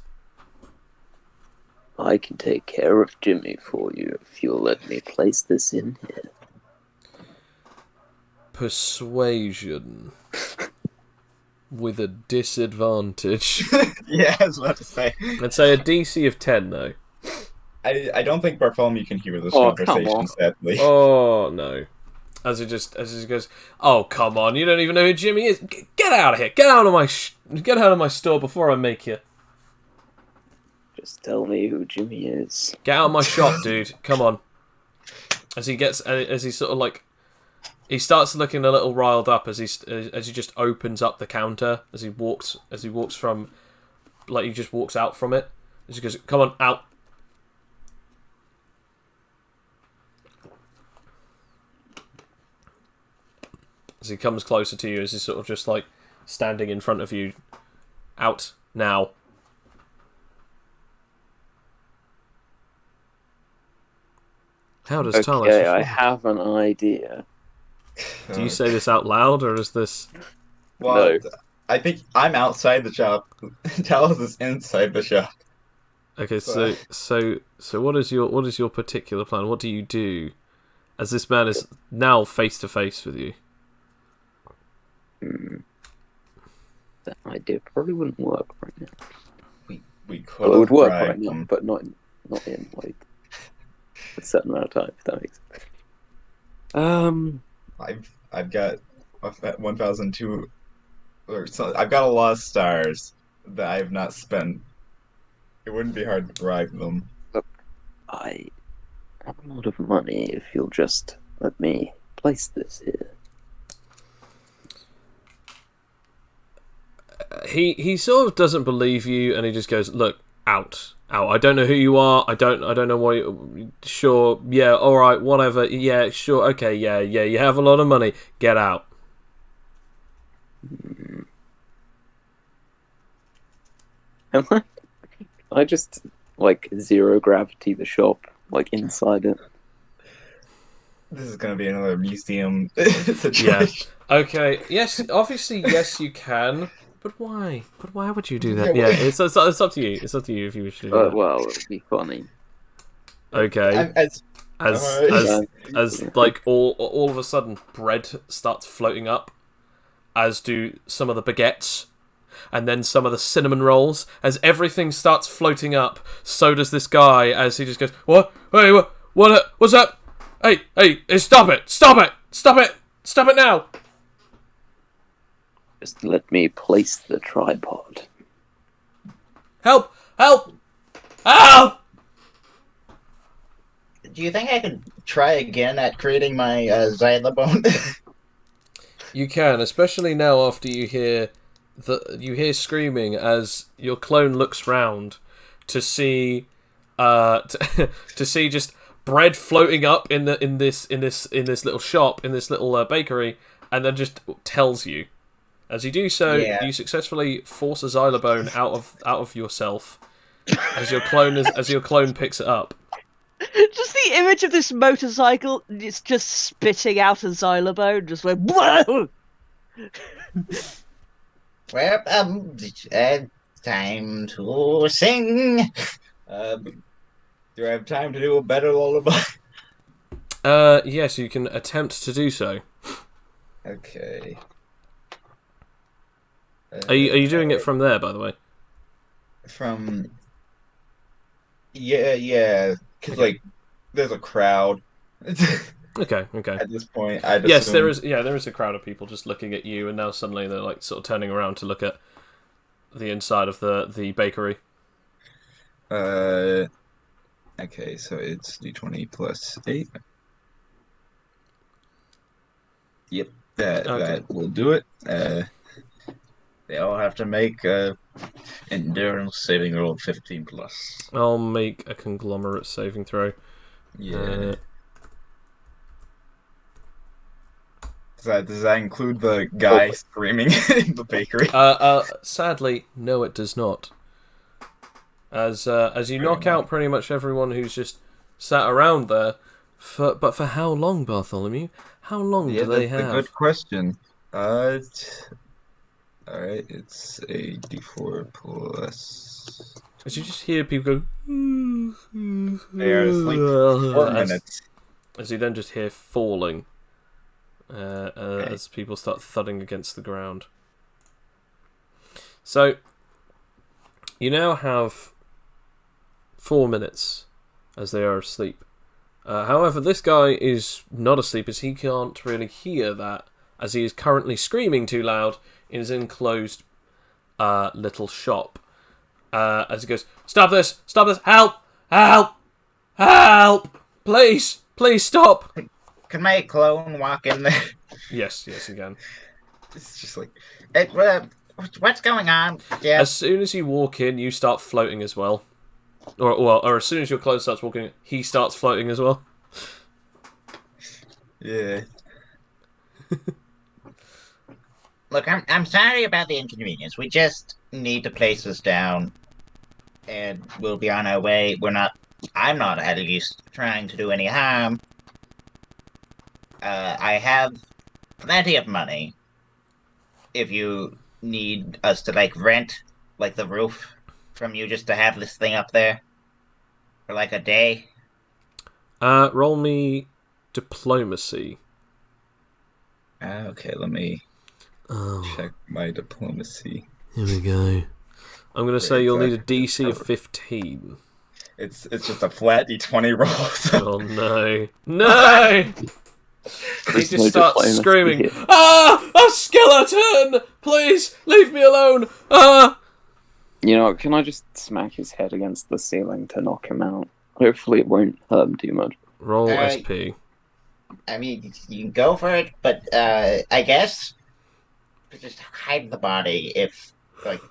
[SPEAKER 6] I can take care of Jimmy for you if you'll let me place this in here.
[SPEAKER 1] Persuasion with a disadvantage.
[SPEAKER 2] Yeah, I was about to say.
[SPEAKER 1] I'd say a DC of 10 though.
[SPEAKER 2] I don't think Bartholomew can hear this
[SPEAKER 6] Oh, come
[SPEAKER 2] conversation,
[SPEAKER 6] on.
[SPEAKER 2] sadly.
[SPEAKER 1] Oh no. As he goes, oh come on, you don't even know who Jimmy is. Get out of here. Get out of my store before I make you.
[SPEAKER 6] Just tell me who Jimmy is.
[SPEAKER 1] Get out of my shop, dude. Come on. As he sort of like, he starts looking a little riled up as he just opens up the counter as he walks from, like he just walks out from it. As he goes, come on, out. As he comes closer to you, as he's sort of just like standing in front of you, out now. How does Talos
[SPEAKER 6] Okay,
[SPEAKER 1] feel?
[SPEAKER 6] I have an idea.
[SPEAKER 1] Do you say this out loud, or is this...
[SPEAKER 2] Well,
[SPEAKER 6] No.
[SPEAKER 2] I think I'm outside the shop. Talos is inside the shop.
[SPEAKER 1] Okay, so what is your particular plan? What do you do, as this man is now face to face with you?
[SPEAKER 6] That idea probably wouldn't work right now.
[SPEAKER 2] We could
[SPEAKER 6] Well, it would work
[SPEAKER 2] bribed
[SPEAKER 6] right now,
[SPEAKER 2] them.
[SPEAKER 6] but not in like a certain amount of time. If that makes sense.
[SPEAKER 2] I've got 1,002, or so. I've got a lot of stars that I have not spent. It wouldn't be hard to bribe them.
[SPEAKER 6] I have a lot of money if you'll just let me place this here.
[SPEAKER 1] He sort of doesn't believe you, and he just goes, "Look, out." Ow, I don't know who you are. I don't know what. Sure, yeah, all right, whatever. Yeah, sure, okay, yeah. You have a lot of money. Get out.
[SPEAKER 6] I just like zero gravity the shop, like inside it.
[SPEAKER 2] This is gonna be another museum situation.
[SPEAKER 1] Yeah. Okay. Yes. Obviously, yes, you can. But why? But why would you do that?
[SPEAKER 2] Yeah,
[SPEAKER 1] Yeah. It's up to you. It's up to you if you wish to do that.
[SPEAKER 6] Well, it'll be funny.
[SPEAKER 1] Okay.
[SPEAKER 2] As
[SPEAKER 1] As like all of a sudden bread starts floating up, as do some of the baguettes, and then some of the cinnamon rolls. As everything starts floating up, so does this guy. As he just goes, "What? Hey, what? What's up? Hey, stop it! Stop it! Stop it! Stop it now!"
[SPEAKER 6] Just let me place the tripod.
[SPEAKER 1] Help! Help! Help!
[SPEAKER 4] Do you think I could try again at creating my xylophone?
[SPEAKER 1] You can, especially now after you hear screaming as your clone looks round to see to see just bread floating up in this little shop, in this little bakery, and then just tells you. As you do so, you successfully force a xylobone out of yourself as your clone picks it up.
[SPEAKER 3] Just the image of this motorcycle, it's just spitting out a xylobone, just like, whoa!
[SPEAKER 4] Well, time to sing.
[SPEAKER 2] do I have time to do a better lullaby?
[SPEAKER 1] Yes, you can attempt to do so.
[SPEAKER 2] Okay.
[SPEAKER 1] Are you doing it from there, by the way?
[SPEAKER 2] From yeah, because like there's a crowd.
[SPEAKER 1] Okay.
[SPEAKER 2] At this point, I'd
[SPEAKER 1] Yes,
[SPEAKER 2] assume.
[SPEAKER 1] there is a crowd of people just looking at you, and now suddenly they're like sort of turning around to look at the inside of the bakery.
[SPEAKER 2] Okay, so it's d20 plus 8. Yep, that will do it. They all have to make endurance saving roll of 15 plus.
[SPEAKER 1] I'll make a conglomerate saving throw.
[SPEAKER 2] Yeah. Does that include the guy screaming in the bakery?
[SPEAKER 1] Sadly, no, it does not. As you knock out pretty much everyone who's just sat around there, but for how long, Bartholomew? How long do they have?
[SPEAKER 2] That's a good question. Alright, it's a d4 plus.
[SPEAKER 1] As you just hear people go,
[SPEAKER 2] They are asleep for 4 minutes.
[SPEAKER 1] As you then just hear falling. As people start thudding against the ground. So, you now have 4 minutes as they are asleep. However, this guy is not asleep as he can't really hear that, as he is currently screaming too loud in his enclosed little shop. As he goes, Stop this! Help! Please stop!
[SPEAKER 4] Can my clone walk in there?
[SPEAKER 1] Yes, you can.
[SPEAKER 2] It's just like,
[SPEAKER 4] What's going on? Yeah.
[SPEAKER 1] As soon as you walk in, you start floating as well. Or as soon as your clone starts walking, he starts floating as well.
[SPEAKER 2] yeah.
[SPEAKER 4] Look, I'm sorry about the inconvenience. We just need to place this down, and we'll be on our way. I'm not at least trying to do any harm. I have plenty of money. If you need us to rent the roof from you just to have this thing up there for a day.
[SPEAKER 1] Roll me diplomacy.
[SPEAKER 2] Okay, let me check my diplomacy.
[SPEAKER 1] Here we go. I'm going to say you'll need a DC of 15.
[SPEAKER 2] It's just a flat d20 roll. So.
[SPEAKER 1] Oh no. No! He just starts screaming,
[SPEAKER 6] here.
[SPEAKER 1] A skeleton! Please, leave me alone!
[SPEAKER 6] You know, can I just smack his head against the ceiling to knock him out? Hopefully it won't hurt him too much.
[SPEAKER 1] Roll SP.
[SPEAKER 4] I mean, you can go for it, but I guess just hide the body if,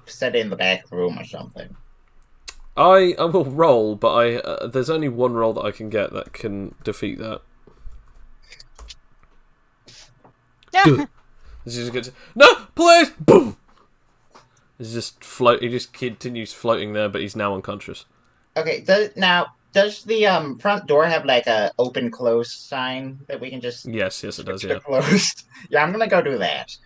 [SPEAKER 4] set it in the back room or something.
[SPEAKER 1] I will roll, but there's only one roll that I can get that can defeat that.
[SPEAKER 3] Yeah.
[SPEAKER 1] This is good. No, please! Boom! He's just float. He just continues floating there, but he's now unconscious.
[SPEAKER 4] Okay, does the front door have like a open close sign that we can just
[SPEAKER 1] Yes, it does. Yeah.
[SPEAKER 4] closed? Yeah, I'm gonna go do that.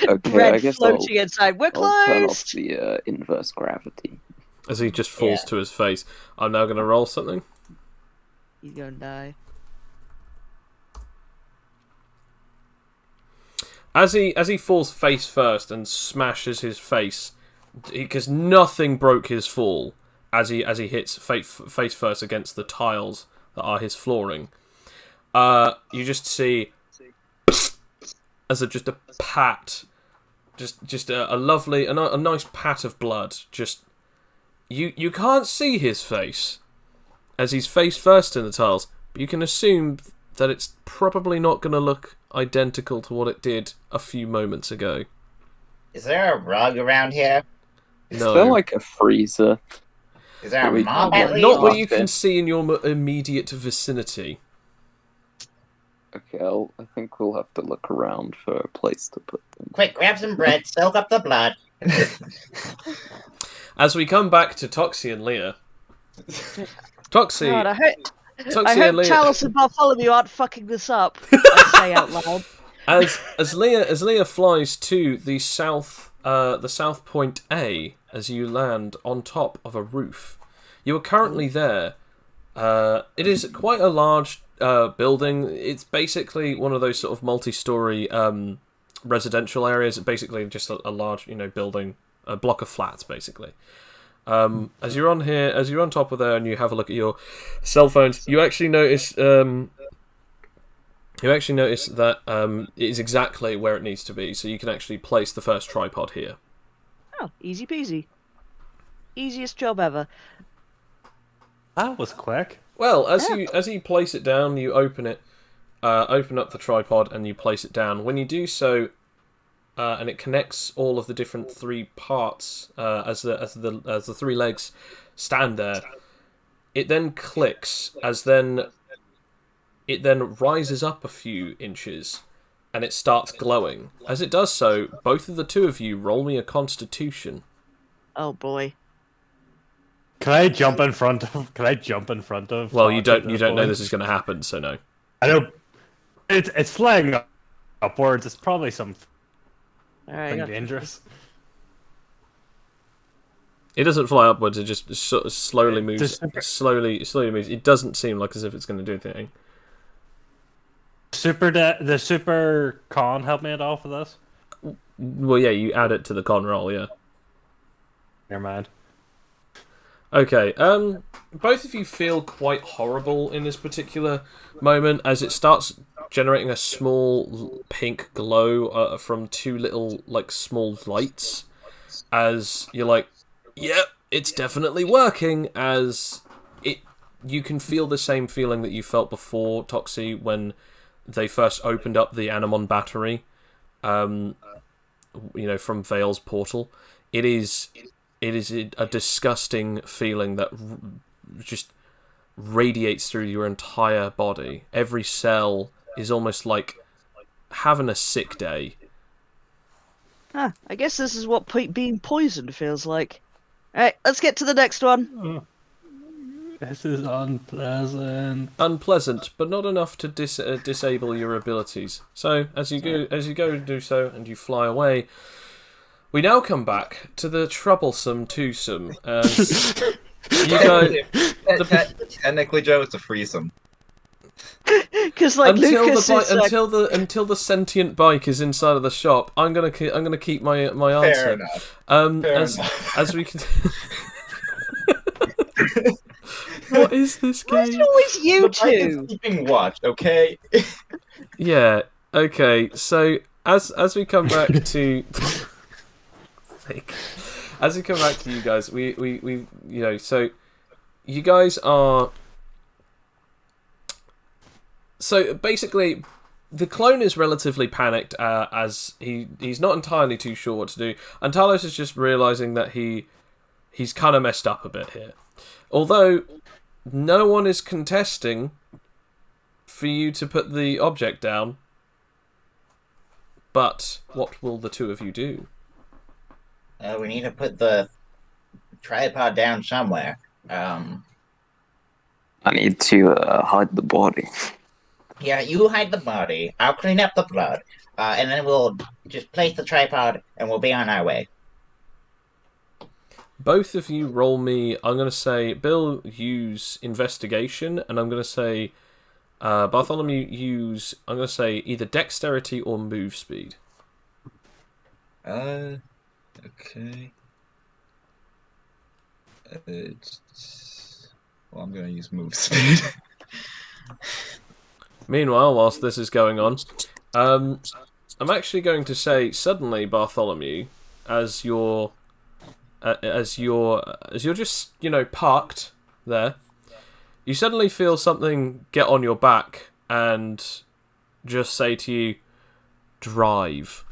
[SPEAKER 6] Okay,
[SPEAKER 3] Red
[SPEAKER 6] I guess
[SPEAKER 3] floating inside. We're
[SPEAKER 6] I'll turn off
[SPEAKER 3] closed.
[SPEAKER 6] the inverse gravity.
[SPEAKER 1] As he just falls to his face. I'm now going to roll something.
[SPEAKER 3] He's gonna die.
[SPEAKER 1] As he falls face first and smashes his face, because nothing broke his fall. As he hits face first against the tiles that are his flooring, you just see as just a pat, just a lovely a nice pat of blood. Just you can't see his face as he's face first in the tiles, but you can assume that it's probably not going to look identical to what it did a few moments ago.
[SPEAKER 4] Is there a rug around here?
[SPEAKER 6] Is there like a freezer?
[SPEAKER 4] Is there a
[SPEAKER 6] We
[SPEAKER 4] mop
[SPEAKER 6] can't
[SPEAKER 4] at least?
[SPEAKER 1] Not what you can see in your immediate vicinity.
[SPEAKER 6] Okay, I think we'll have to look around for a place to put them.
[SPEAKER 4] Quick, grab some bread, soak up the blood.
[SPEAKER 1] As we come back to Toxie and Leah. Toxie,
[SPEAKER 3] God, I
[SPEAKER 1] Toxie
[SPEAKER 3] hope
[SPEAKER 1] and Leah.
[SPEAKER 3] Chalice and Bartholomew aren't fucking this up. I say out loud.
[SPEAKER 1] As Leah flies to the south point A, as you land on top of a roof. You are currently there. It is quite a large building. It's basically one of those sort of multi-story residential areas. Basically, just a large, building, a block of flats, basically. As you're on top of there, and you have a look at your cell phones, you actually notice that it is exactly where it needs to be. So you can actually place the first tripod here.
[SPEAKER 3] Oh, easy peasy. Easiest job ever.
[SPEAKER 5] That was quick.
[SPEAKER 1] Well, as you place it down, you open up the tripod, and you place it down. When you do so, and it connects all of the different three parts as the three legs stand there. It then clicks it then rises up a few inches, and it starts glowing. As it does so, both of the two of you roll me a Constitution.
[SPEAKER 3] Oh boy.
[SPEAKER 5] Can I jump in front of?
[SPEAKER 1] Well, you don't
[SPEAKER 5] Toxic
[SPEAKER 1] know
[SPEAKER 5] point?
[SPEAKER 1] this is going to happen, so no.
[SPEAKER 5] I know. It's flying upwards. It's probably something
[SPEAKER 3] Alright.
[SPEAKER 5] dangerous.
[SPEAKER 1] It doesn't fly upwards. It just sort of slowly moves.
[SPEAKER 5] Just-
[SPEAKER 1] Slowly moves. It doesn't seem like as if it's going to do anything.
[SPEAKER 5] The super con help me at all for this?
[SPEAKER 1] Well, yeah, you add it to the con roll, yeah.
[SPEAKER 5] Never mind.
[SPEAKER 1] Okay, both of you feel quite horrible in this particular moment as it starts generating a small pink glow from two little, small lights. As you're like, yep, it's definitely working, as you can feel the same feeling that you felt before, Toxie, when they first opened up the Anemon battery, from Vale's portal. It is a disgusting feeling that just radiates through your entire body. Every cell is almost like having a sick day.
[SPEAKER 3] Huh, I guess this is what being poisoned feels like. Alright, let's get to the next one.
[SPEAKER 5] This is unpleasant.
[SPEAKER 1] Unpleasant, but not enough to disable your abilities. So as you go and do so, and you fly away, we now come back to the troublesome twosome. As you go,
[SPEAKER 2] Technically, Joe, it's a threesome.
[SPEAKER 3] Because Lucas is
[SPEAKER 1] until the sentient bike is inside of the shop, I'm gonna keep my answer.
[SPEAKER 2] Fair enough.
[SPEAKER 1] As we can. What is this game?
[SPEAKER 3] Why is it always you
[SPEAKER 2] The bike is
[SPEAKER 3] two?
[SPEAKER 2] keeping watch, okay?
[SPEAKER 1] Yeah. Okay. So as we come back to, as we come back to you guys, we so you guys are. So basically, the clone is relatively panicked as he's not entirely too sure what to do. And Talos is just realizing that he he's kind of messed up a bit here. Although no one is contesting for you to put the object down. But what will the two of you do?
[SPEAKER 4] We need to put the tripod down somewhere.
[SPEAKER 6] I need to hide the body.
[SPEAKER 4] Yeah, you hide the body. I'll clean up the blood. And then we'll just place the tripod and we'll be on our way.
[SPEAKER 1] Both of you roll me, I'm going to say, Bill, use investigation, and I'm going to say, Bartholomew, use, I'm going to say, either dexterity or move speed.
[SPEAKER 2] Okay. Well, I'm gonna use move speed.
[SPEAKER 1] Meanwhile, whilst this is going on, I'm actually going to say, suddenly, Bartholomew, as you're just, parked there, you suddenly feel something get on your back and just say to you, drive.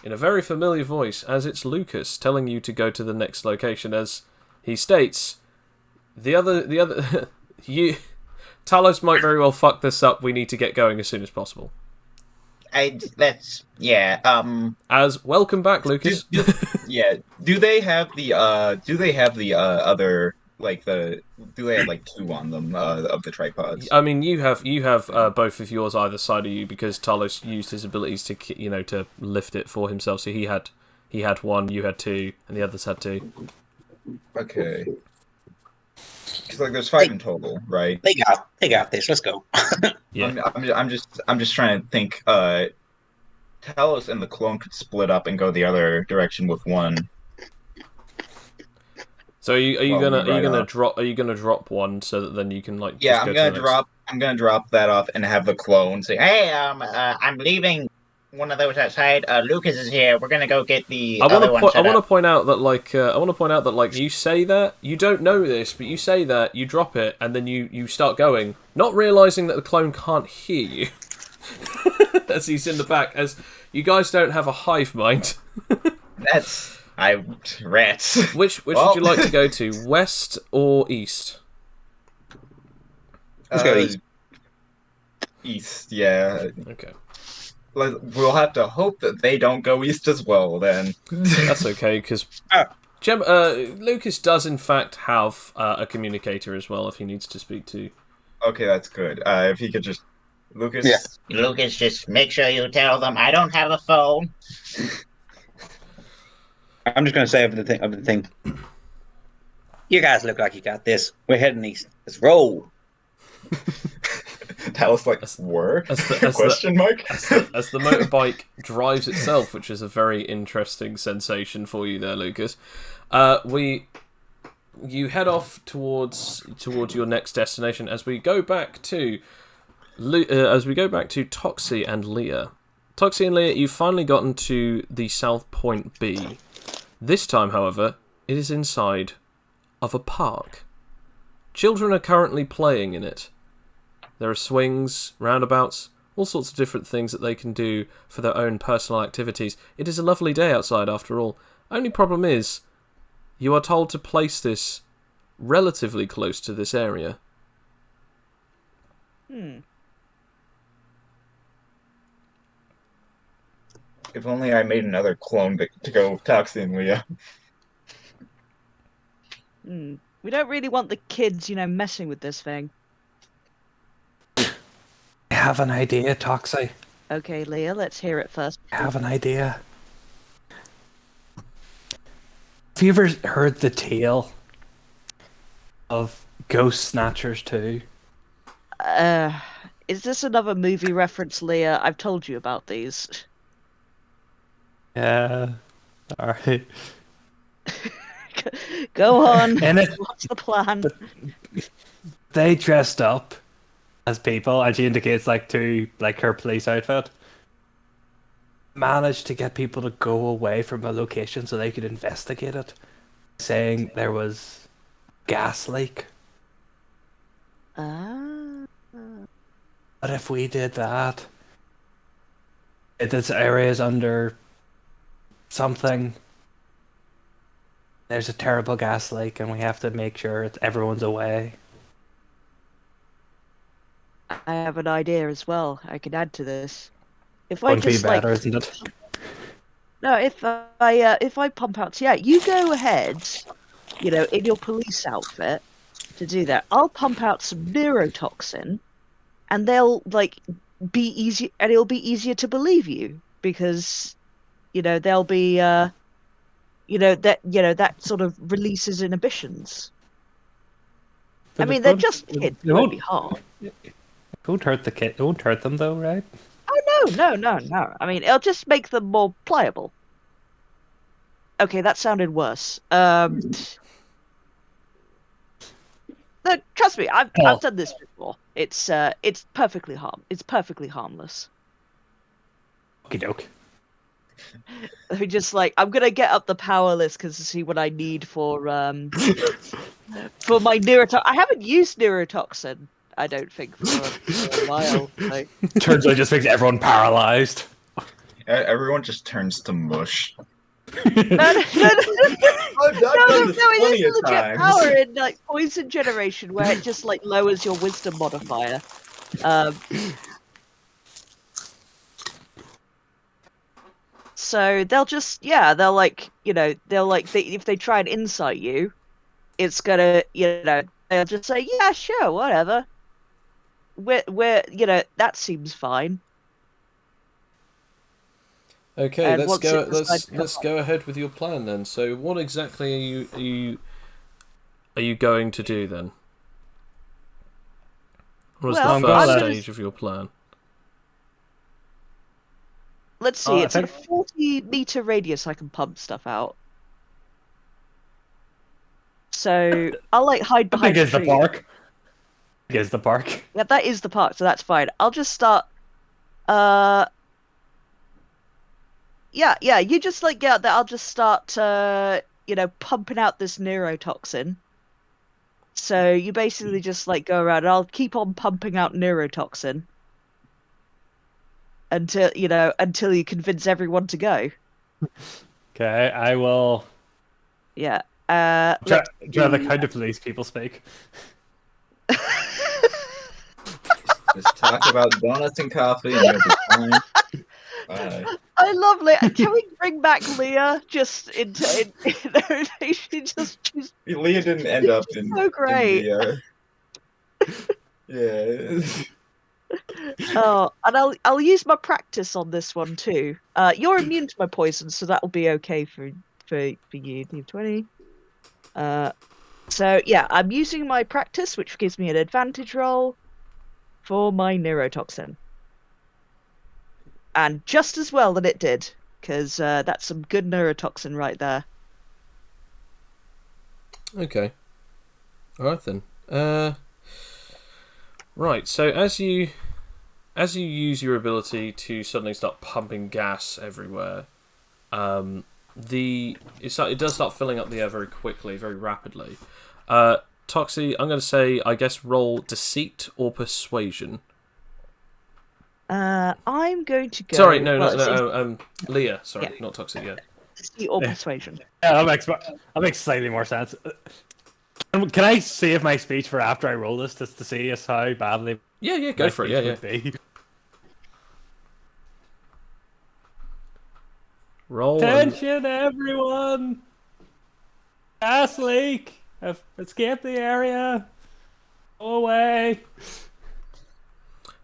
[SPEAKER 1] In a very familiar voice, as it's Lucas telling you to go to the next location, as he states, Talos might very well fuck this up, we need to get going as soon as possible.
[SPEAKER 2] As
[SPEAKER 1] welcome back, Lucas.
[SPEAKER 2] Do they have the other do they have two on them of the tripods?
[SPEAKER 1] I mean, you have both of yours either side of you because Talos used his abilities to to lift it for himself. So he had one, you had two, and the others had two.
[SPEAKER 2] Okay. Because there's 5 in total, right?
[SPEAKER 7] They got this. Let's go.
[SPEAKER 1] Yeah.
[SPEAKER 2] I'm just trying to think. Talos and the clone could split up and go the other direction with one.
[SPEAKER 1] So are you gonna drop one so that then you can
[SPEAKER 2] Yeah, I'm gonna drop that off and have the clone say,
[SPEAKER 4] Hey, I'm leaving one of those outside. Lucas is here. We're gonna go get the other one.
[SPEAKER 1] I want to point out that you say that you don't know this, but you say that you drop it and then you start going, not realizing that the clone can't hear you as he's in the back. As you guys don't have a hive mind.
[SPEAKER 2] Rats.
[SPEAKER 1] Which would you like to go to, west or east?
[SPEAKER 7] Let's go east.
[SPEAKER 2] East, yeah.
[SPEAKER 1] Okay.
[SPEAKER 2] We'll have to hope that they don't go east as well, then.
[SPEAKER 1] That's okay, because Lucas does in fact have a communicator as well if he needs to speak to.
[SPEAKER 2] Okay, that's good. If he could just... Lucas?
[SPEAKER 4] Yeah. Lucas, just make sure you tell them I don't have a phone.
[SPEAKER 7] I'm just going to say of the thing. You guys look like you got this. We're heading east. Let's roll.
[SPEAKER 2] Talos question mark?
[SPEAKER 1] As the motorbike drives itself, which is a very interesting sensation for you there, Lucas. You head off towards your next destination as we go back to Toxie and Leah. Toxie and Leah, you've finally gotten to the South Point B. This time, however, it is inside of a park. Children are currently playing in it. There are swings, roundabouts, all sorts of different things that they can do for their own personal activities. It is a lovely day outside, after all. Only problem is, you are told to place this relatively close to this area.
[SPEAKER 2] If only I made another clone to go Toxie and Leah.
[SPEAKER 3] We don't really want the kids, messing with this thing.
[SPEAKER 5] I have an idea, Toxie.
[SPEAKER 3] Okay, Leah, let's hear it first.
[SPEAKER 5] I have an idea. Have you ever heard the tale of Ghost Snatchers 2?
[SPEAKER 3] Is this another movie reference, Leah? I've told you about these.
[SPEAKER 5] Yeah. Alright.
[SPEAKER 3] Go on.
[SPEAKER 5] And
[SPEAKER 3] What's the plan?
[SPEAKER 5] They dressed up as people, and she indicates her police outfit. Managed to get people to go away from a location so they could investigate it, saying there was gas leak. But if we did that, this area is under something. there's a terrible gas leak, and we have to make sure everyone's away.
[SPEAKER 3] I have an idea as well. I can add to this. If I
[SPEAKER 5] Going to be
[SPEAKER 3] just like
[SPEAKER 5] better, isn't it?
[SPEAKER 3] no, if I pump out, so yeah, you go ahead, in your police outfit to do that. I'll pump out some neurotoxin, and they'll like be easy, and it'll be easier to believe you because they'll be that sort of releases inhibitions.
[SPEAKER 5] But
[SPEAKER 3] I mean, they're just kids. It won't be hard.
[SPEAKER 5] It won't hurt the kid. It won't hurt them, though, right?
[SPEAKER 3] Oh no. I mean, it'll just make them more pliable. Okay, that sounded worse. No, trust me, I've done this before. It's perfectly harmless.
[SPEAKER 5] Okie doke.
[SPEAKER 3] Let me just I'm gonna get up the power list because to see what I need for my neurotoxin. I haven't used neurotoxin, I don't think, for a while. So.
[SPEAKER 5] Turns out it just makes everyone paralyzed.
[SPEAKER 2] Everyone just turns to mush.
[SPEAKER 3] No, it is a legit power in poison generation where it just lowers your wisdom modifier. So they'll just they'll if they try and insight you, it's gonna they'll just say yeah sure whatever. We're that seems fine.
[SPEAKER 1] Okay,
[SPEAKER 3] And
[SPEAKER 1] let's go ahead with your plan then. So, what exactly are you going to do then? What is the first stage of your plan?
[SPEAKER 3] Let's see. It's a 40-meter radius. I can pump stuff out. So I'll hide behind.
[SPEAKER 5] I think it's the park. I think it's the park.
[SPEAKER 3] Yeah, that is the park. So that's fine. I'll just start. Yeah, you just get out there. I'll just start, pumping out this neurotoxin. So you basically just go around, and I'll keep on pumping out neurotoxin until you convince everyone to go.
[SPEAKER 5] Okay, I will.
[SPEAKER 3] Yeah.
[SPEAKER 5] Try the kind of police people speak.
[SPEAKER 2] Just talk about donuts and coffee, and you'll be fine.
[SPEAKER 3] I love Leah. Can we bring back Leah just into she just
[SPEAKER 2] Leah didn't end up in
[SPEAKER 3] so great.
[SPEAKER 2] Yeah.
[SPEAKER 3] Oh, and I'll use my practice on this one too. You're immune to my poison, so that'll be okay for you. D20. So yeah, I'm using my practice, which gives me an advantage roll for my neurotoxin. And just as well that it did, because that's some good neurotoxin right there.
[SPEAKER 1] Okay. Alright then. Right, so as you use your ability to suddenly start pumping gas everywhere, it does start filling up the air very quickly, very rapidly. Toxie, I'm going to say, I guess, roll deceit or persuasion.
[SPEAKER 3] I'm going to go.
[SPEAKER 1] Sorry, no. Leah, sorry,
[SPEAKER 3] yeah.
[SPEAKER 1] Not Toxic, yeah.
[SPEAKER 3] Deceit or persuasion.
[SPEAKER 5] Yeah, that makes slightly more sense. Can I save my speech for after I roll this, just to see how badly?
[SPEAKER 1] Yeah, go for it. Yeah.
[SPEAKER 5] Be?
[SPEAKER 1] Roll.
[SPEAKER 5] Attention, everyone! Gas leak! I've escaped the area. Go away.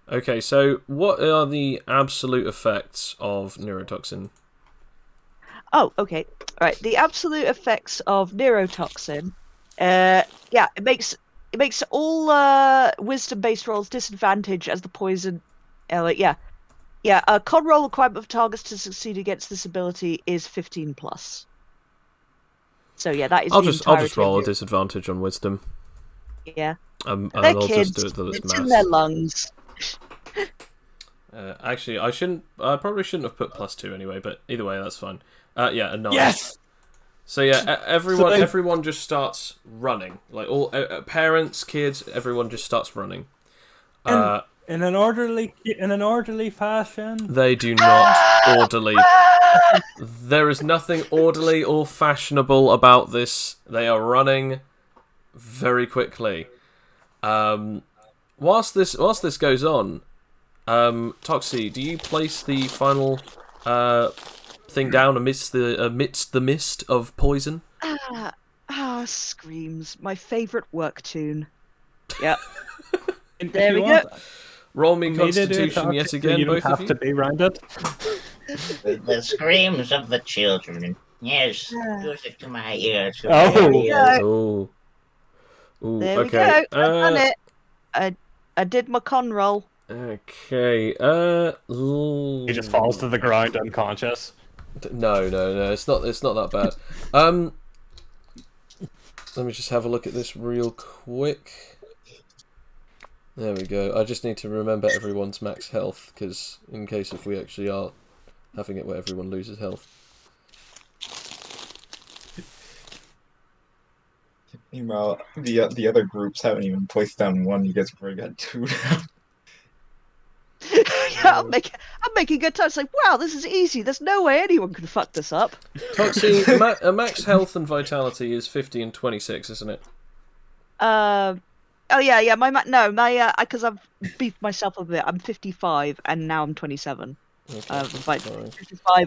[SPEAKER 1] Okay, so what are the absolute effects of neurotoxin?
[SPEAKER 3] Oh, okay. All right. The absolute effects of neurotoxin. It makes all wisdom-based rolls disadvantage as the poison. A con roll requirement for targets to succeed against this ability is 15 plus. So yeah, that is. I'll
[SPEAKER 1] just roll a disadvantage on wisdom.
[SPEAKER 3] Yeah.
[SPEAKER 1] And
[SPEAKER 3] they're
[SPEAKER 1] I'll
[SPEAKER 3] kids.
[SPEAKER 1] just do it
[SPEAKER 3] it's in their lungs.
[SPEAKER 1] Actually, I probably shouldn't have put +2 anyway, but either way, that's fine. A 9.
[SPEAKER 5] Yes.
[SPEAKER 1] So yeah, everyone just starts running. All parents, kids, everyone just starts running.
[SPEAKER 5] in an orderly fashion.
[SPEAKER 1] They do not orderly. There is nothing orderly or fashionable about this. They are running very quickly. Whilst this goes on, Toxie, do you place the final thing down amidst the mist of poison?
[SPEAKER 3] Screams. My favourite work tune. Yep.
[SPEAKER 5] There
[SPEAKER 3] we go.
[SPEAKER 1] Roll me Constitution yet again,
[SPEAKER 5] you don't
[SPEAKER 1] both
[SPEAKER 5] have
[SPEAKER 1] of you.
[SPEAKER 5] to be rounded.
[SPEAKER 4] The screams of the children. Yes, music to my ears.
[SPEAKER 1] Oh. Ooh,
[SPEAKER 3] There we
[SPEAKER 1] okay.
[SPEAKER 3] go. I've done it. I did my con roll.
[SPEAKER 1] Okay.
[SPEAKER 5] He just falls to the ground unconscious.
[SPEAKER 1] No. It's not that bad. Let me just have a look at this real quick. There we go. I just need to remember everyone's max health, because in case if we actually are having it where everyone loses health.
[SPEAKER 2] Meanwhile, the other groups haven't even placed down one. You guys have already got two down.
[SPEAKER 3] Yeah, I'm making good time. It's like, wow, this is easy. There's no way anyone can fuck this up.
[SPEAKER 1] Toxie, max health and vitality is 50 and 26, isn't it?
[SPEAKER 3] Oh yeah. Because I've beefed myself a bit. I'm 55 and now I'm 27.
[SPEAKER 1] Okay,
[SPEAKER 3] 55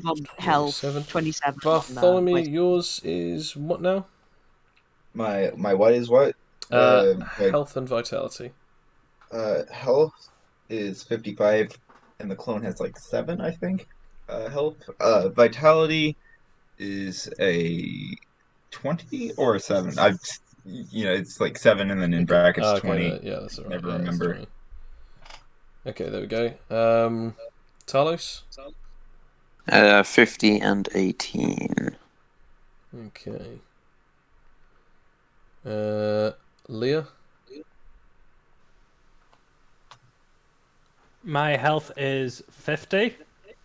[SPEAKER 3] on health, 27
[SPEAKER 1] Bartholomew,
[SPEAKER 3] on
[SPEAKER 1] yours is what now?
[SPEAKER 2] My what is what?
[SPEAKER 1] Health and vitality.
[SPEAKER 2] Health is 55, and the clone has like 7, I think. Health. Vitality is a 20 or a 7. It's like 7 and then in brackets 20.
[SPEAKER 1] Yeah, that's alright.
[SPEAKER 2] Never remember.
[SPEAKER 1] Okay, there we go. Talos?
[SPEAKER 6] 50 and 18.
[SPEAKER 1] Okay. Leah?
[SPEAKER 5] My health is 50,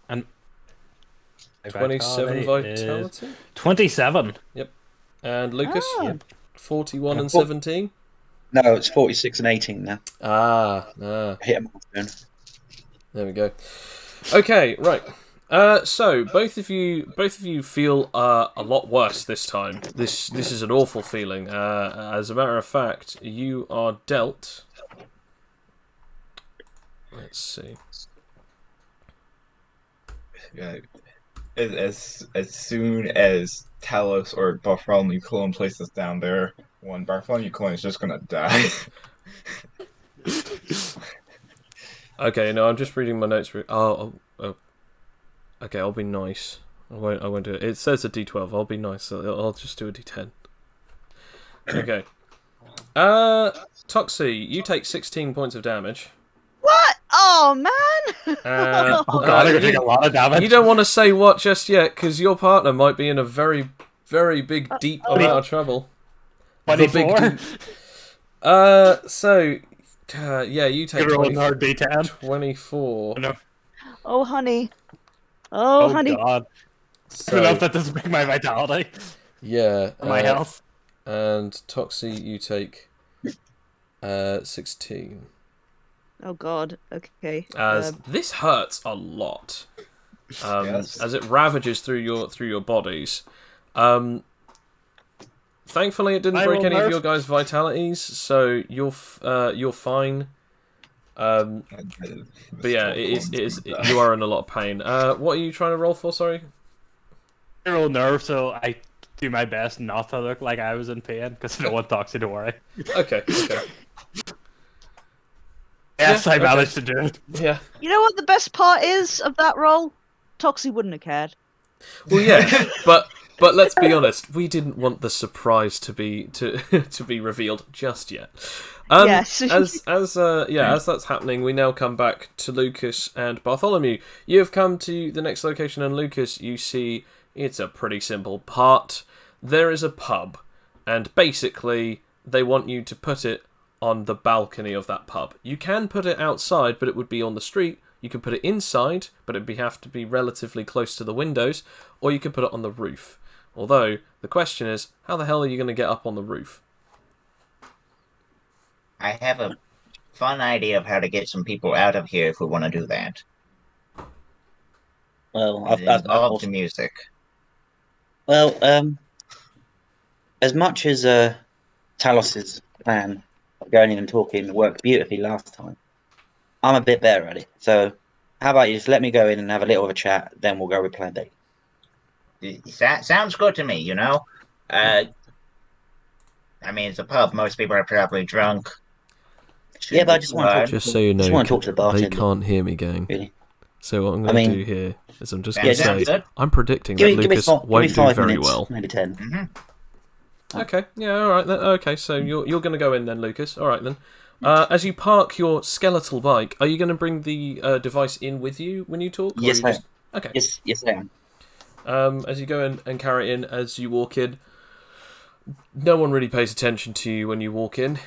[SPEAKER 5] and
[SPEAKER 1] 27 vitality?
[SPEAKER 5] 27.
[SPEAKER 1] Yep. And Lucas?
[SPEAKER 3] Yep.
[SPEAKER 1] 41 and 17?
[SPEAKER 7] No, it's 46 and 18 now. Hit a milestone.
[SPEAKER 1] There we go. Okay, right. So both of you feel a lot worse this time. This is an awful feeling. As a matter of fact, you are dealt. Let's see.
[SPEAKER 2] Yeah. As soon as Talos or Bartholomew clone places down there, one Bartholomew clone is just gonna die.
[SPEAKER 1] Okay, no, I'm just reading my notes. Oh. Okay, I'll be nice. I won't do it. It says a D12. I'll be nice. I'll just do a D10. Okay. Toxie, you take 16 points of damage.
[SPEAKER 3] What? Oh man!
[SPEAKER 5] Oh god, I take a lot of damage.
[SPEAKER 1] You don't want to say what just yet, because your partner might be in a very, very big, deep amount of trouble.
[SPEAKER 5] 24?
[SPEAKER 1] You take
[SPEAKER 5] 24.
[SPEAKER 1] 24.
[SPEAKER 5] No.
[SPEAKER 3] Oh honey. Oh honey.
[SPEAKER 5] God.
[SPEAKER 1] So,
[SPEAKER 5] I love that doesn't make my vitality.
[SPEAKER 1] Yeah.
[SPEAKER 5] My health.
[SPEAKER 1] And Toxie, you take 16.
[SPEAKER 3] Oh god. Okay.
[SPEAKER 1] As this hurts a lot.
[SPEAKER 2] Yes.
[SPEAKER 1] As it ravages through your bodies. Thankfully, it didn't break any of your guys' vitalities, so you're fine. But yeah, you are in a lot of pain. What are you trying to roll for? Sorry.
[SPEAKER 5] I roll nerve, so I do my best not to look like I was in pain because I don't want Toxie to worry.
[SPEAKER 1] Okay.
[SPEAKER 5] Yes,
[SPEAKER 1] Yeah,
[SPEAKER 5] I managed to do it.
[SPEAKER 1] Yeah.
[SPEAKER 3] You know what the best part is of that roll? Toxie wouldn't have cared.
[SPEAKER 1] Well, yeah, but let's be honest, we didn't want the surprise to be revealed just yet.
[SPEAKER 3] Yes.
[SPEAKER 1] As that's happening, we now come back to Lucas and Bartholomew. You have come to the next location, and Lucas, you see it's a pretty simple part. There is a pub, and basically they want you to put it on the balcony of that pub. You can put it outside, but it would be on the street. You can put it inside, but it'd have to be relatively close to the windows, or you could put it on the roof. Although, the question is, how the hell are you going to get up on the roof?
[SPEAKER 4] I have a fun idea of how to get some people out of here if we want to do that.
[SPEAKER 7] Well,
[SPEAKER 4] It involves music.
[SPEAKER 7] Well, as much as Talos's plan of going in and talking worked beautifully last time, I'm a bit better at it. So, how about you just let me go in and have a little of a chat, then we'll go with plan B.
[SPEAKER 4] Sounds good to me, you know? I mean, it's a pub. Most people are probably drunk.
[SPEAKER 7] Yeah,
[SPEAKER 4] Shouldn't
[SPEAKER 7] but I
[SPEAKER 4] be
[SPEAKER 7] just
[SPEAKER 4] too
[SPEAKER 7] want to
[SPEAKER 4] hard.
[SPEAKER 7] talk.
[SPEAKER 1] Just so you
[SPEAKER 7] Just
[SPEAKER 1] know,
[SPEAKER 7] want to talk to the
[SPEAKER 1] they
[SPEAKER 7] bartender.
[SPEAKER 1] can't hear me, gang.
[SPEAKER 7] Really.
[SPEAKER 1] So what I'm
[SPEAKER 7] I
[SPEAKER 1] going to
[SPEAKER 7] mean-
[SPEAKER 1] do here is I'm just
[SPEAKER 4] Yeah,
[SPEAKER 1] going to
[SPEAKER 4] sounds
[SPEAKER 1] say
[SPEAKER 4] good.
[SPEAKER 1] I'm predicting
[SPEAKER 7] Give
[SPEAKER 1] that
[SPEAKER 7] me, give me,
[SPEAKER 1] Lucas
[SPEAKER 7] five, give me
[SPEAKER 1] won't do
[SPEAKER 7] 5
[SPEAKER 1] very
[SPEAKER 7] minutes,
[SPEAKER 1] well.
[SPEAKER 7] maybe 10.
[SPEAKER 4] Mm-hmm.
[SPEAKER 1] Okay, yeah, all right then. Okay, so you're going to go in then, Lucas. All right then. As you park your skeletal bike, are you going to bring the device in with you when you talk?
[SPEAKER 7] Yes,
[SPEAKER 1] or
[SPEAKER 7] I
[SPEAKER 1] you
[SPEAKER 7] am.
[SPEAKER 1] just... Okay.
[SPEAKER 7] Yes, I am.
[SPEAKER 1] As you go in and carry it in, as you walk in, no one really pays attention to you when you walk in.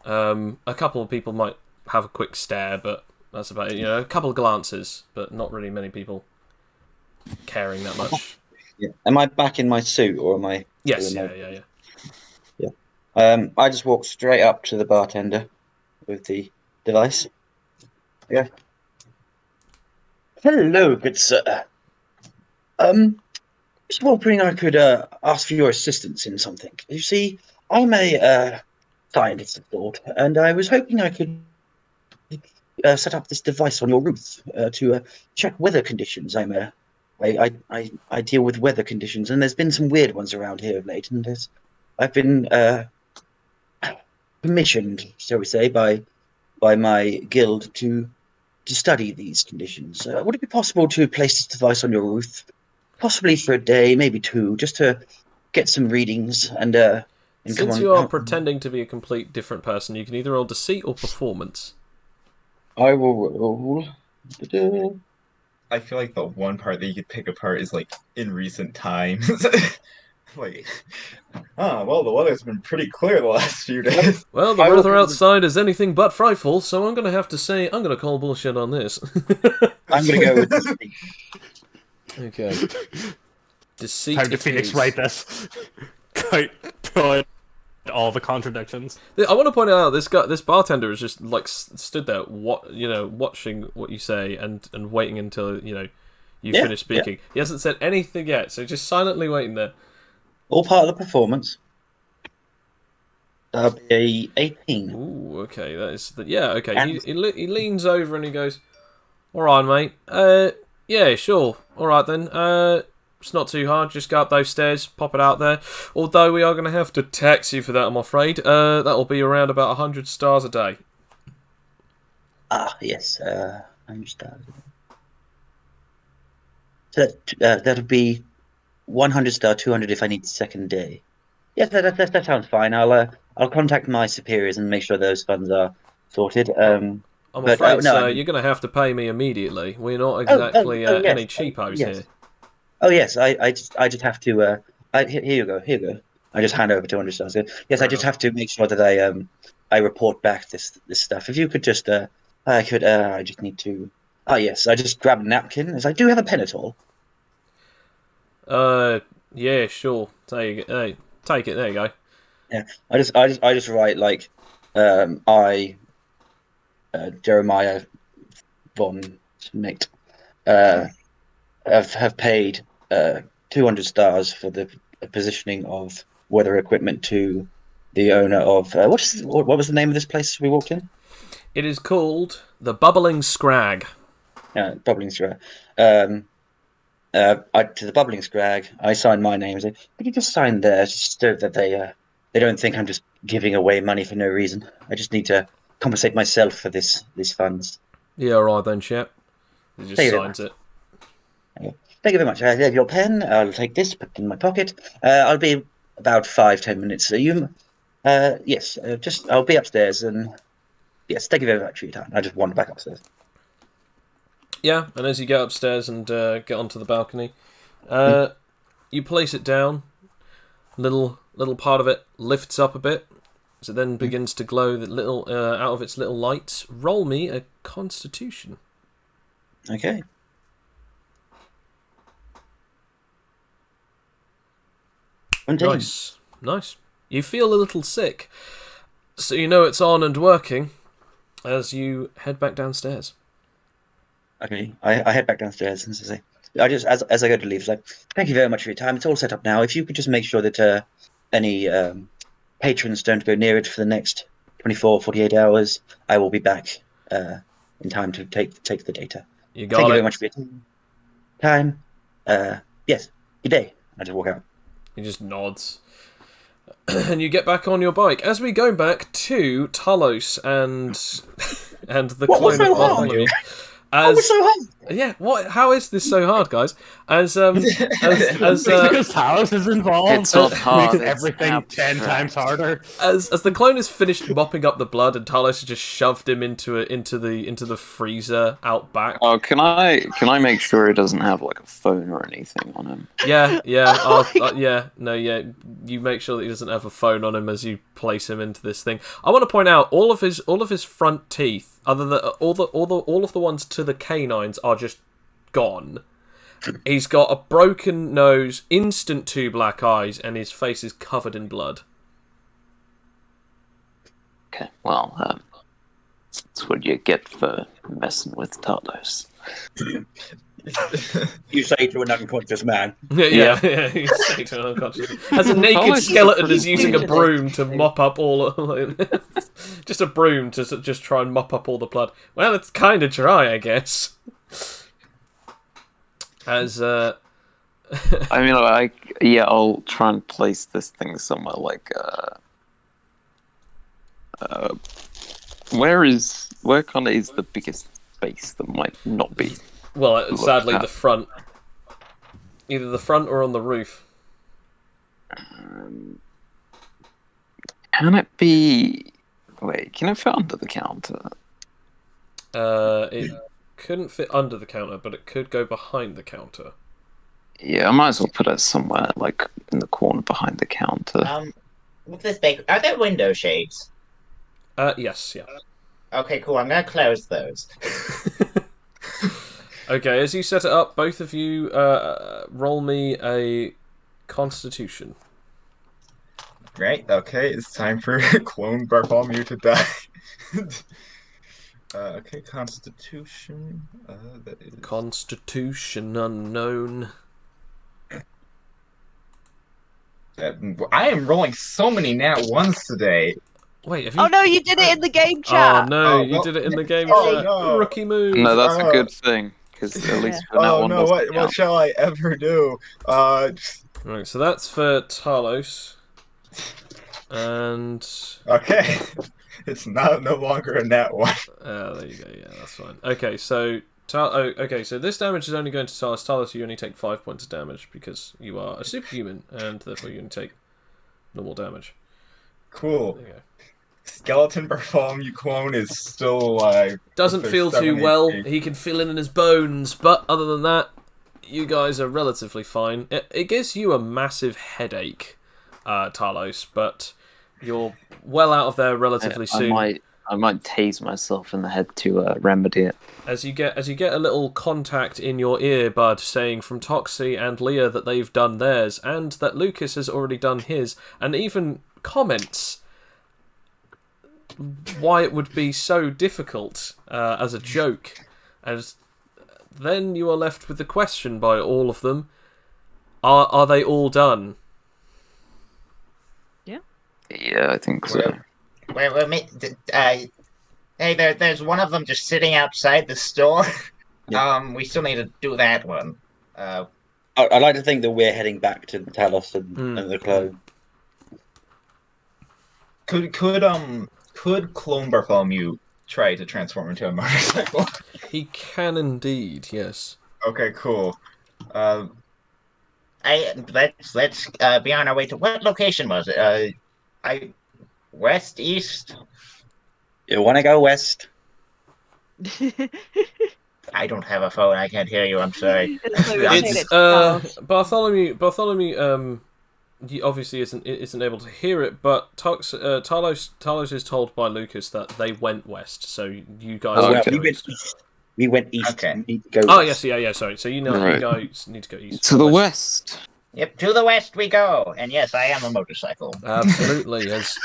[SPEAKER 1] A couple of people might have a quick stare, but that's about it. You know, a couple of glances, but not really many people caring that much.
[SPEAKER 7] Yeah. Am I back in my suit, or am I?
[SPEAKER 1] Yes,
[SPEAKER 7] still in
[SPEAKER 1] yeah.
[SPEAKER 7] I just walk straight up to the bartender with the device. Yeah. Hello, good sir. Just hoping I could ask for your assistance in something. You see, I'm a scientist of thought, and I was hoping I could set up this device on your roof to check weather conditions. I deal with weather conditions, and there's been some weird ones around here of late, and I've been commissioned, shall we say, by my guild to study these conditions. Would it be possible to place this device on your roof, possibly for a day, maybe two, just to get some readings and come
[SPEAKER 1] Since
[SPEAKER 7] on?
[SPEAKER 1] you are pretending to be a complete different person, you can either roll deceit or performance.
[SPEAKER 7] I will roll.
[SPEAKER 2] I feel like the one part that you could pick apart is like in recent times. Like, well, the weather's been pretty clear the last few days.
[SPEAKER 1] Well, the
[SPEAKER 7] I will
[SPEAKER 1] weather
[SPEAKER 7] con-
[SPEAKER 1] outside is anything but frightful, so I'm going to have to say I'm going to call bullshit on this.
[SPEAKER 7] I'm going to go with this.
[SPEAKER 1] Okay. Deceit.
[SPEAKER 5] Time to
[SPEAKER 1] it
[SPEAKER 5] Phoenix
[SPEAKER 1] is.
[SPEAKER 5] write this. Point all the contradictions.
[SPEAKER 1] I want to point out this bartender is just like stood there, watching what you say and waiting until you
[SPEAKER 7] Yeah,
[SPEAKER 1] finish speaking.
[SPEAKER 7] yeah.
[SPEAKER 1] He hasn't said anything yet, so just silently waiting there.
[SPEAKER 7] All part of the performance. That'll be 18.
[SPEAKER 1] Ooh, okay, that is okay.
[SPEAKER 7] And-
[SPEAKER 1] He leans over and he goes, "All right, mate. Yeah, sure. All right then. It's not too hard. Just go up those stairs, pop it out there. Although we are going to have to tax you for that, I'm afraid. That'll be around about 100 stars a day."
[SPEAKER 7] Yes. I understand. So that'll be 100 star, 200 if I need the second day. Yes, that sounds fine. I'll contact my superiors and make sure those funds are sorted.
[SPEAKER 1] I'm
[SPEAKER 7] But,
[SPEAKER 1] afraid,
[SPEAKER 7] no,
[SPEAKER 1] sir,
[SPEAKER 7] I mean-
[SPEAKER 1] you're going to have to pay me immediately. We're not
[SPEAKER 7] Oh,
[SPEAKER 1] exactly
[SPEAKER 7] yes.
[SPEAKER 1] any cheapos
[SPEAKER 7] Yes.
[SPEAKER 1] here.
[SPEAKER 7] Oh yes, I just have to. Here you go. Here you go. I just hand over 200 stars. Yes,
[SPEAKER 1] Fair
[SPEAKER 7] I just
[SPEAKER 1] enough.
[SPEAKER 7] have to make sure that I report back this stuff. If you could just I just need to. Oh yes, I just grab a napkin. As I do have a pen at all.
[SPEAKER 1] Yeah, sure. Take it. Hey, take it. There you go.
[SPEAKER 7] Yeah, I just write like, Jeremiah von Schmidt, have paid 200 stars for the positioning of weather equipment to the owner of what was the name of this place we walked in?
[SPEAKER 1] It is called the Bubbling Scrag.
[SPEAKER 7] Bubbling Scrag. To the Bubbling Scrag, I signed my name. Could you just sign there, just so that they don't think I'm just giving away money for no reason? I just need to compensate myself for these funds.
[SPEAKER 1] Yeah, all right then, chap. He just
[SPEAKER 7] Thank you very
[SPEAKER 1] signs it.
[SPEAKER 7] Thank you very much. I have your pen. I'll take this, put it in my pocket. I'll be about 5-10 minutes. So yes, I'll be upstairs, and yes, thank you very much for your time. I just wander back upstairs.
[SPEAKER 1] Yeah, and as you get upstairs and get onto the balcony, you place it down. Little part of it lifts up a bit, as it then begins to glow. Out of its little lights. Roll me a Constitution.
[SPEAKER 7] Okay.
[SPEAKER 1] Nice. You feel a little sick, so you know it's on and working. as you head back downstairs.
[SPEAKER 7] Okay, I head back downstairs and say, I just as I go to leave, it's like, thank you very much for your time. It's all set up now. If you could just make sure that any patrons don't go near it for the next 24, 48 hours, I will be back in time to take the data.
[SPEAKER 1] You
[SPEAKER 7] Thank
[SPEAKER 1] got
[SPEAKER 7] you very
[SPEAKER 1] it.
[SPEAKER 7] much for your time. Yes, good day. I just walk out.
[SPEAKER 1] He just nods. And you get back on your bike. As we go back to Talos and the
[SPEAKER 7] What was
[SPEAKER 1] clone of
[SPEAKER 7] so hard?
[SPEAKER 1] Bartholomew.
[SPEAKER 7] What was so hard?
[SPEAKER 1] Yeah, what? How is this so hard, guys? As
[SPEAKER 5] Because Talos is involved.
[SPEAKER 6] It's not hard,
[SPEAKER 5] Makes
[SPEAKER 6] it's
[SPEAKER 5] everything 10
[SPEAKER 6] abstract.
[SPEAKER 5] times harder.
[SPEAKER 1] as the clone has finished mopping up the blood, and Talos has just shoved him into the freezer out back.
[SPEAKER 6] Oh, can I make sure he doesn't have like a phone or anything on him?
[SPEAKER 1] Yeah. You make sure that he doesn't have a phone on him as you place him into this thing. I want to point out all of his front teeth, other than all of the ones to the canines, are just gone. He's got a broken nose, instant 2 black eyes, and his face is covered in blood.
[SPEAKER 6] Okay, well, that's what you get for messing with Talos.
[SPEAKER 7] You say to an unconscious man.
[SPEAKER 1] Yeah. He's straight to unconscious. As a naked skeleton is using a broom to mop up just a broom to just try and mop up all the blood. Well, it's kind of dry, I guess. As
[SPEAKER 6] I mean, I'll try and place this thing somewhere like where kind of is the biggest space that might not be?
[SPEAKER 1] well, sadly,
[SPEAKER 6] at.
[SPEAKER 1] the front, either the front or on the roof.
[SPEAKER 6] Can it be? Wait, can it fit under the counter?
[SPEAKER 1] It couldn't fit under the counter, but it could go behind the counter.
[SPEAKER 6] Yeah, I might as well put it somewhere like in the corner behind the counter.
[SPEAKER 4] With this big, are there window shades?
[SPEAKER 1] Yes, yeah.
[SPEAKER 4] Okay, cool. I'm gonna close those.
[SPEAKER 1] Okay, as you set it up, both of you roll me a Constitution.
[SPEAKER 2] Right, okay, it's time for clone Bartholomew to die. Okay, Constitution. That is...
[SPEAKER 1] Constitution unknown.
[SPEAKER 2] I am rolling so many nat ones today.
[SPEAKER 1] Wait, have you...
[SPEAKER 3] Oh no, you did it in the game chat.
[SPEAKER 1] Oh no,
[SPEAKER 2] Oh,
[SPEAKER 1] you
[SPEAKER 2] well-
[SPEAKER 1] did it in the game.
[SPEAKER 2] Oh,
[SPEAKER 1] chat.
[SPEAKER 2] no.
[SPEAKER 1] Rookie move.
[SPEAKER 6] No, that's a good thing because at least for that
[SPEAKER 2] Oh
[SPEAKER 6] one
[SPEAKER 2] no,
[SPEAKER 6] doesn't
[SPEAKER 2] what
[SPEAKER 6] count.
[SPEAKER 2] shall I ever do?
[SPEAKER 1] Right, so that's for Talos. And
[SPEAKER 2] Okay. It's no longer a nat one.
[SPEAKER 1] there you go. Yeah, that's fine. Okay, so so this damage is only going to Talos. Talos, you only take 5 points of damage because you are a superhuman, and therefore you only take normal damage.
[SPEAKER 2] Cool.
[SPEAKER 1] There you go.
[SPEAKER 2] Skeleton Bartholomew clone is still alive.
[SPEAKER 1] Doesn't
[SPEAKER 2] There's
[SPEAKER 1] feel
[SPEAKER 2] 7
[SPEAKER 1] too well.
[SPEAKER 2] HP.
[SPEAKER 1] He can feel it in his bones, but other than that, you guys are relatively fine. It gives you a massive headache, Talos, but you're well out of there relatively soon.
[SPEAKER 6] I might tase myself in the head to remedy it.
[SPEAKER 1] As you get a little contact in your earbud saying from Toxie and Leah that they've done theirs, and that Lucas has already done his, and even comments why it would be so difficult as a joke. And then you are left with the question by all of them: Are they all done?
[SPEAKER 6] Yeah, I think so.
[SPEAKER 4] Hey, there's one of them just sitting outside the store.
[SPEAKER 7] Yeah.
[SPEAKER 4] We still need to do that one.
[SPEAKER 7] I like to think that we're heading back to Talos and the clone.
[SPEAKER 2] Could clone Bartholomew try to transform into a motorcycle?
[SPEAKER 1] He can indeed, yes.
[SPEAKER 2] Okay, cool.
[SPEAKER 4] Let's be on our way to what location was it? West, east.
[SPEAKER 7] You want to go west?
[SPEAKER 4] I don't have a phone. I can't hear you. I'm sorry.
[SPEAKER 1] It's Bartholomew. He obviously isn't able to hear it, but Talos is told by Lucas that they went west. So you guys.
[SPEAKER 6] Oh,
[SPEAKER 1] are
[SPEAKER 6] okay.
[SPEAKER 1] going
[SPEAKER 7] We went east.
[SPEAKER 2] Okay.
[SPEAKER 7] We need to go
[SPEAKER 1] Oh
[SPEAKER 7] west.
[SPEAKER 1] yes, yeah. Sorry. So you know
[SPEAKER 6] Right.
[SPEAKER 1] you guys need to go east.
[SPEAKER 6] To the west.
[SPEAKER 4] Yep, to the west we go. And yes, I am a motorcycle.
[SPEAKER 1] Absolutely. As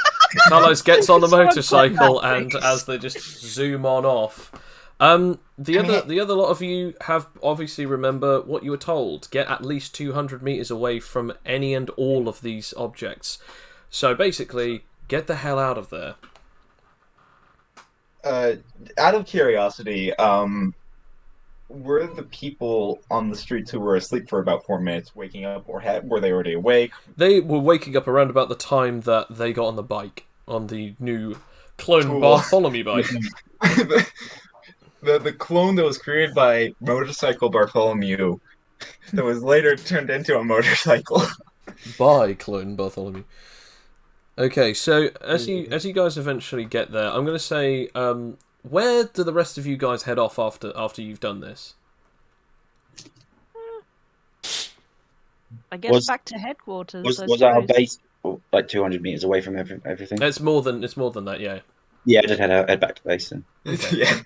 [SPEAKER 1] Talos gets on the motorcycle, and as they just zoom on off. The other lot of you have obviously remember what you were told. Get at least 200 meters away from any and all of these objects. So basically, get the hell out of there.
[SPEAKER 2] Out of curiosity, were the people on the streets who were asleep for about 4 minutes waking up, or were they already awake?
[SPEAKER 1] They were waking up around about the time that they got on the bike, on the new clone
[SPEAKER 2] Cool.
[SPEAKER 1] Bartholomew bike.
[SPEAKER 2] The clone that was created by Motorcycle Bartholomew that was later turned into a motorcycle.
[SPEAKER 1] By clone Bartholomew. Okay, so as you guys eventually get there, I'm going to say, where do the rest of you guys head off after you've done this?
[SPEAKER 3] I guess back to headquarters.
[SPEAKER 7] Was our base like 200 meters away from everything?
[SPEAKER 1] It's more than that, yeah.
[SPEAKER 7] Yeah, just head back to base then.
[SPEAKER 2] Yeah.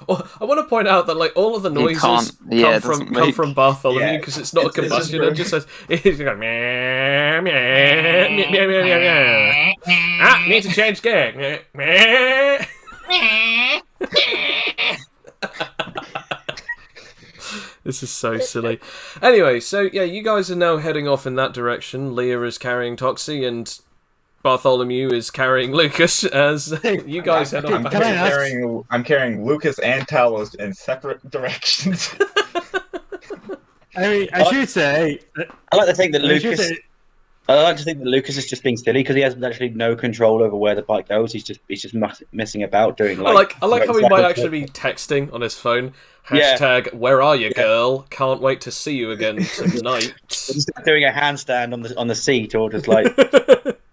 [SPEAKER 1] Well, I want to point out that all of the noises come from Bartholomew because it's not a combustion. It just says it's like meh, meh, meh, meh, meh, meh, meh. Need to change gear. Meh. This is so silly. Anyway, so yeah, you guys are now heading off in that direction. Leah is carrying Toxie and Bartholomew is carrying Lucas as you guys head off.
[SPEAKER 2] I'm carrying Lucas and Talos in separate directions.
[SPEAKER 5] I mean, I should say.
[SPEAKER 7] I like to think that Lucas is just being silly because he has actually no control over where the bike goes. He's just messing about doing
[SPEAKER 1] I like how he might actually be texting on his phone. Hashtag, where are you, girl? Can't wait to see you again tonight.
[SPEAKER 7] He's doing a handstand on the seat, or just like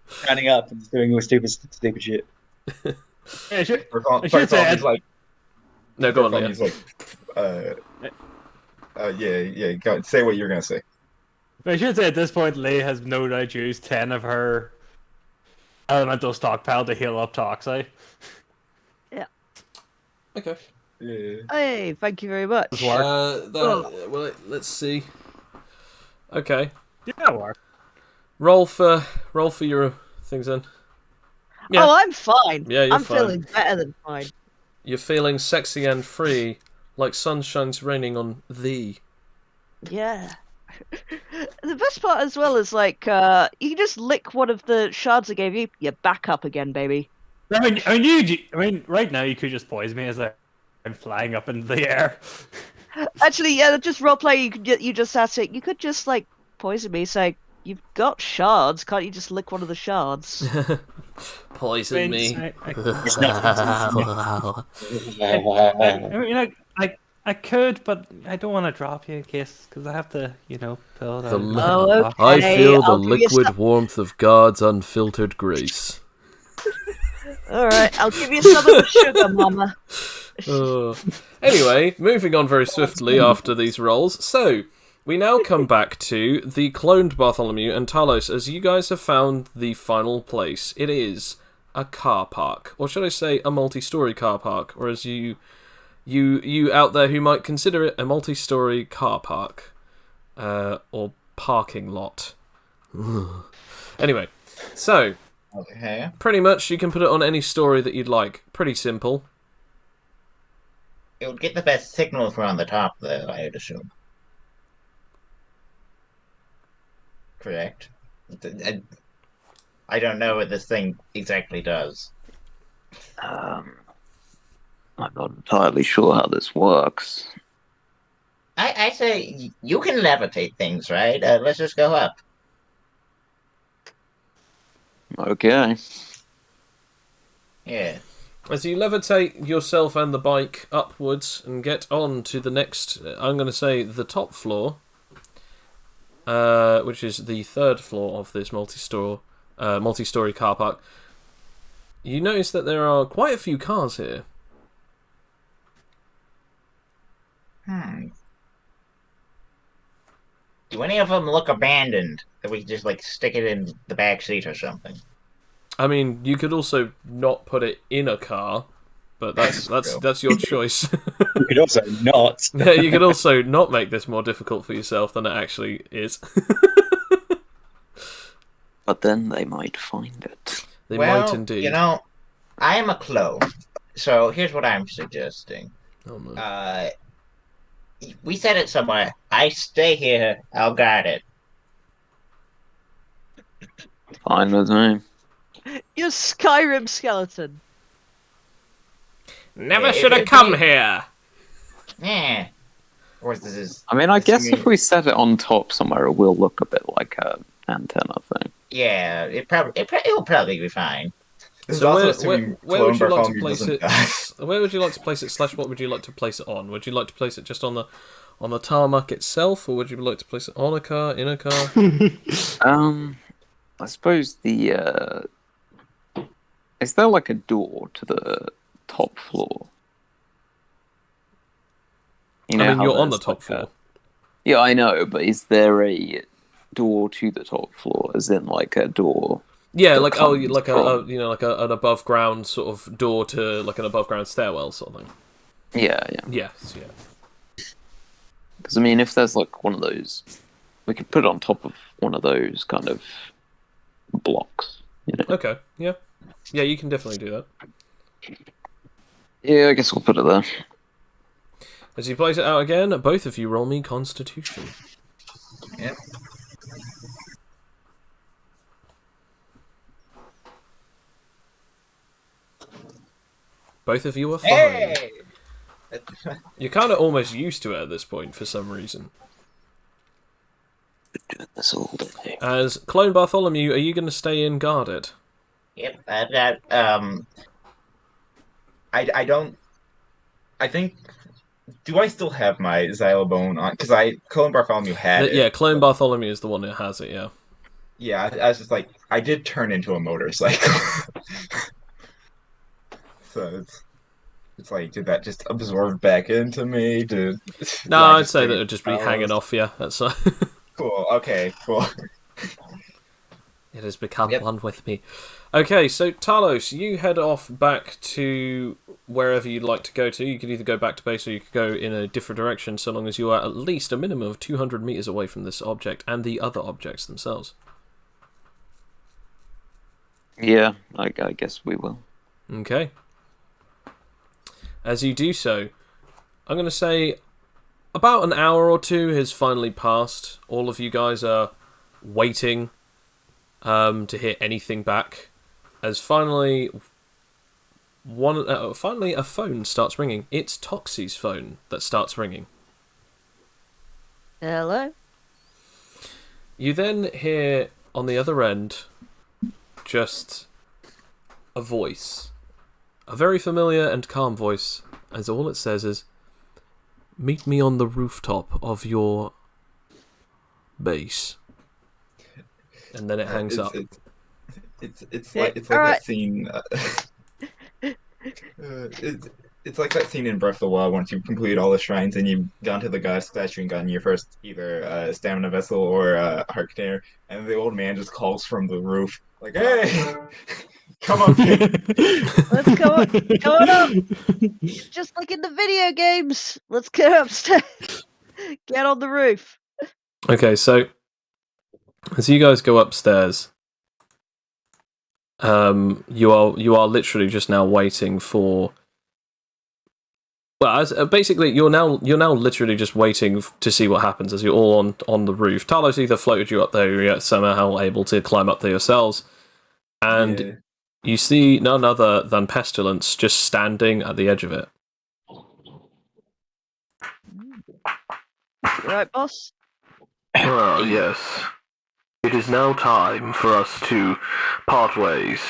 [SPEAKER 7] standing up and just doing stupid shit.
[SPEAKER 5] I should say,
[SPEAKER 1] no, go on, Leah.
[SPEAKER 2] He's like, yeah. Go ahead. Say what you're gonna say.
[SPEAKER 5] I should say at this point, Leah has no doubt used 10 of her elemental stockpile to heal up Toxie.
[SPEAKER 3] Yeah.
[SPEAKER 1] Okay.
[SPEAKER 2] Yeah.
[SPEAKER 3] Hey, thank you very much.
[SPEAKER 1] Well, let's see. Okay.
[SPEAKER 5] Yeah, work.
[SPEAKER 1] Roll for your things then. Yeah.
[SPEAKER 3] Oh, I'm fine.
[SPEAKER 1] Yeah, you're
[SPEAKER 3] I'm
[SPEAKER 1] fine.
[SPEAKER 3] feeling better than fine.
[SPEAKER 1] You're feeling sexy and free, like sunshine's raining on thee.
[SPEAKER 3] Yeah. The best part as well is you can just lick one of the shards I gave you. You're back up again, baby.
[SPEAKER 5] I mean, right now you could just poison me as I'm flying up in the air.
[SPEAKER 3] Actually, yeah, just roleplay. You just have to. You could just poison me. Say you've got shards. Can't you just lick one of the shards?
[SPEAKER 1] Poison me.
[SPEAKER 5] I could, but I don't want to drop you in case, because I have to, fill it out.
[SPEAKER 3] Okay.
[SPEAKER 1] I feel the liquid warmth of God's unfiltered grace.
[SPEAKER 3] All right, I'll give you some of the sugar, Mama.
[SPEAKER 1] Anyway, moving on very swiftly after these rolls. So, we now come back to the cloned Bartholomew and Talos, as you guys have found the final place. It is a car park, or should I say a multi-story car park, or as you out there who might consider it a multi-story car park, or parking lot. Anyway, so pretty much you can put it on any story that you'd like. Pretty simple.
[SPEAKER 4] It would get the best signal if we're on the top, though, I would assume. Correct? I don't know what this thing exactly does.
[SPEAKER 6] I'm not entirely sure how this works.
[SPEAKER 4] I say you can levitate things, right? Let's just go up.
[SPEAKER 6] Okay.
[SPEAKER 4] Yeah.
[SPEAKER 1] As you levitate yourself and the bike upwards and get on to the next, I'm going to say the top floor, which is the third floor of this multi-story car park, you notice that there are quite a few cars here.
[SPEAKER 4] Do any of them look abandoned? That we just stick it in the back seat or something?
[SPEAKER 1] I mean, you could also not put it in a car, but that's your choice.
[SPEAKER 7] You could also not.
[SPEAKER 1] Yeah, you could also not make this more difficult for yourself than it actually is.
[SPEAKER 6] But then they might find it.
[SPEAKER 1] They
[SPEAKER 4] well,
[SPEAKER 1] might indeed.
[SPEAKER 4] you know, I am a clone, so here's what I'm suggesting.
[SPEAKER 1] Oh, no.
[SPEAKER 4] We set it somewhere. I stay here. I'll guard it.
[SPEAKER 6] Fine with me.
[SPEAKER 3] Your Skyrim skeleton.
[SPEAKER 1] Never
[SPEAKER 4] Yeah,
[SPEAKER 1] should have
[SPEAKER 4] if
[SPEAKER 1] come
[SPEAKER 4] we-
[SPEAKER 1] here.
[SPEAKER 4] Yeah. Or this is.
[SPEAKER 6] I mean, I guess
[SPEAKER 4] assuming-
[SPEAKER 6] if we set it on top somewhere, it will look a bit like an antenna thing.
[SPEAKER 4] Yeah, it'll probably be fine.
[SPEAKER 2] This is
[SPEAKER 1] So
[SPEAKER 2] also
[SPEAKER 1] where
[SPEAKER 2] assuming
[SPEAKER 1] would you like to
[SPEAKER 2] Bartholomew
[SPEAKER 1] place
[SPEAKER 2] doesn't
[SPEAKER 1] it?
[SPEAKER 2] die.
[SPEAKER 1] Where would you like to place it? / what would you like to place it on? Would you like to place it just on the tarmac itself, or would you like to place it on a car, in a car?
[SPEAKER 6] I suppose is there like a door to the top floor? You
[SPEAKER 1] I
[SPEAKER 6] know
[SPEAKER 1] mean,
[SPEAKER 6] how
[SPEAKER 1] you're on the
[SPEAKER 6] there's
[SPEAKER 1] top
[SPEAKER 6] like
[SPEAKER 1] floor.
[SPEAKER 6] Yeah, I know, but is there a door to the top floor? As in, like a door?
[SPEAKER 1] Yeah,
[SPEAKER 6] that
[SPEAKER 1] like
[SPEAKER 6] comes
[SPEAKER 1] like
[SPEAKER 6] from-
[SPEAKER 1] an above ground sort of door to like an above ground stairwell sort of thing.
[SPEAKER 6] Yeah.
[SPEAKER 1] Yes, yeah.
[SPEAKER 6] Because I mean, if there's like one of those, we could put it on top of one of those kind of blocks. You know?
[SPEAKER 1] Okay, yeah, you can definitely do that.
[SPEAKER 6] Yeah, I guess we'll put it there.
[SPEAKER 1] As you place it out again, both of you roll me Constitution.
[SPEAKER 2] Yep.
[SPEAKER 1] Both of you are fine.
[SPEAKER 4] Hey!
[SPEAKER 1] You're kind of almost used to it at this point for some reason.
[SPEAKER 6] Doing this all day.
[SPEAKER 1] As Clone Bartholomew, are you going to stay in guarded?
[SPEAKER 4] Yep, I don't. I think.
[SPEAKER 2] Do I still have my xylobone on? Because Colin Bartholomew had it.
[SPEAKER 1] Yeah, Clone Bartholomew is the one who has it, yeah.
[SPEAKER 2] Yeah, I was just like, I did turn into a motorcycle. So it's like, did that just absorb back into me?
[SPEAKER 1] No,
[SPEAKER 2] did I
[SPEAKER 1] I'd
[SPEAKER 2] just
[SPEAKER 1] say
[SPEAKER 2] bring
[SPEAKER 1] that it would just be hanging
[SPEAKER 2] powers?
[SPEAKER 1] off you. That's
[SPEAKER 2] Cool. Okay. Cool.
[SPEAKER 1] It has become
[SPEAKER 2] Yep.
[SPEAKER 1] one with me. Okay, so Talos, you head off back to wherever you'd like to go to. You could either go back to base or you could go in a different direction, so long as you are at least a minimum of 200 meters away from this object and the other objects themselves.
[SPEAKER 6] Yeah, I guess we will.
[SPEAKER 1] Okay. As you do so, I'm going to say about an hour or two has finally passed. All of you guys are waiting to hear anything back. As finally a phone starts ringing. It's Toxie's phone that starts ringing.
[SPEAKER 3] Hello?
[SPEAKER 1] You then hear on the other end just a voice. A very familiar and calm voice, as all it says is, "Meet me on the rooftop of your base." And then it hangs up.
[SPEAKER 2] It's like
[SPEAKER 3] Alright.
[SPEAKER 2] that scene. It's like that scene in Breath of the Wild once you've completed all the shrines and you've gone to the god statue and gotten your first either stamina vessel or heart container, and the old man just calls from the roof like, "Hey, come up here."
[SPEAKER 3] Let's go on up! Just like in the video games! Let's go upstairs! Get on the roof!
[SPEAKER 1] Okay, so as you guys go upstairs, you are literally just now waiting for. Well, basically, you're now literally just waiting to see what happens as you're all on the roof. Talos either floated you up there, or you're somehow able to climb up there yourselves, and
[SPEAKER 2] Yeah.
[SPEAKER 1] you see none other than Pestilence just standing at the edge of it.
[SPEAKER 3] You right, boss?
[SPEAKER 1] Well, yes. It is now time for us to part ways.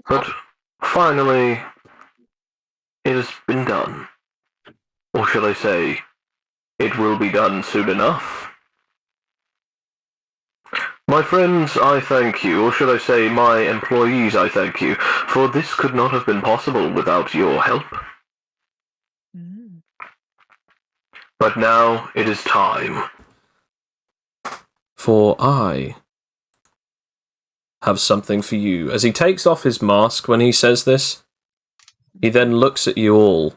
[SPEAKER 1] But finally, it has been done. Or should I say, it will be done soon enough. My friends, I thank you, or should I say, my employees, I thank you, for this could not have been possible without your help. But now it is time. For I have something for you. As he takes off his mask when he says this, he then looks at you all.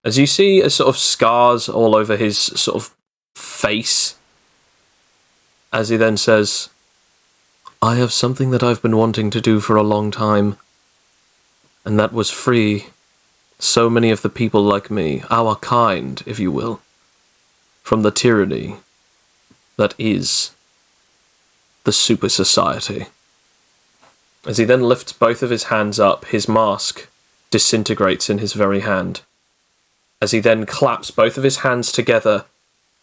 [SPEAKER 1] As you see a sort of scars all over his sort of face, as he then says, I have something that I've been wanting to do for a long time, and that was free so many of the people like me, our kind, if you will, from the tyranny that is the super society. As he then lifts both of his hands up, his mask disintegrates in his very hand. As he then claps both of his hands together,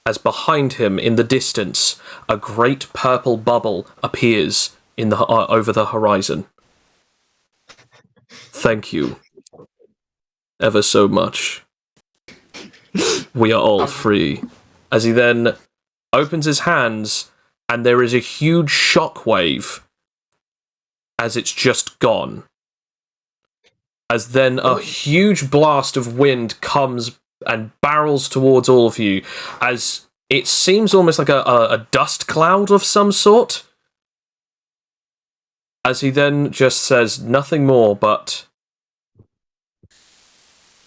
[SPEAKER 1] as behind him, in the distance, a great purple bubble appears in the over the horizon. Thank you, ever so much. We are all free. As he then opens his hands, and there is a huge shockwave as it's just gone. As then a huge blast of wind comes and barrels towards all of you, as it seems almost like a dust cloud of some sort. As he then just says nothing more but,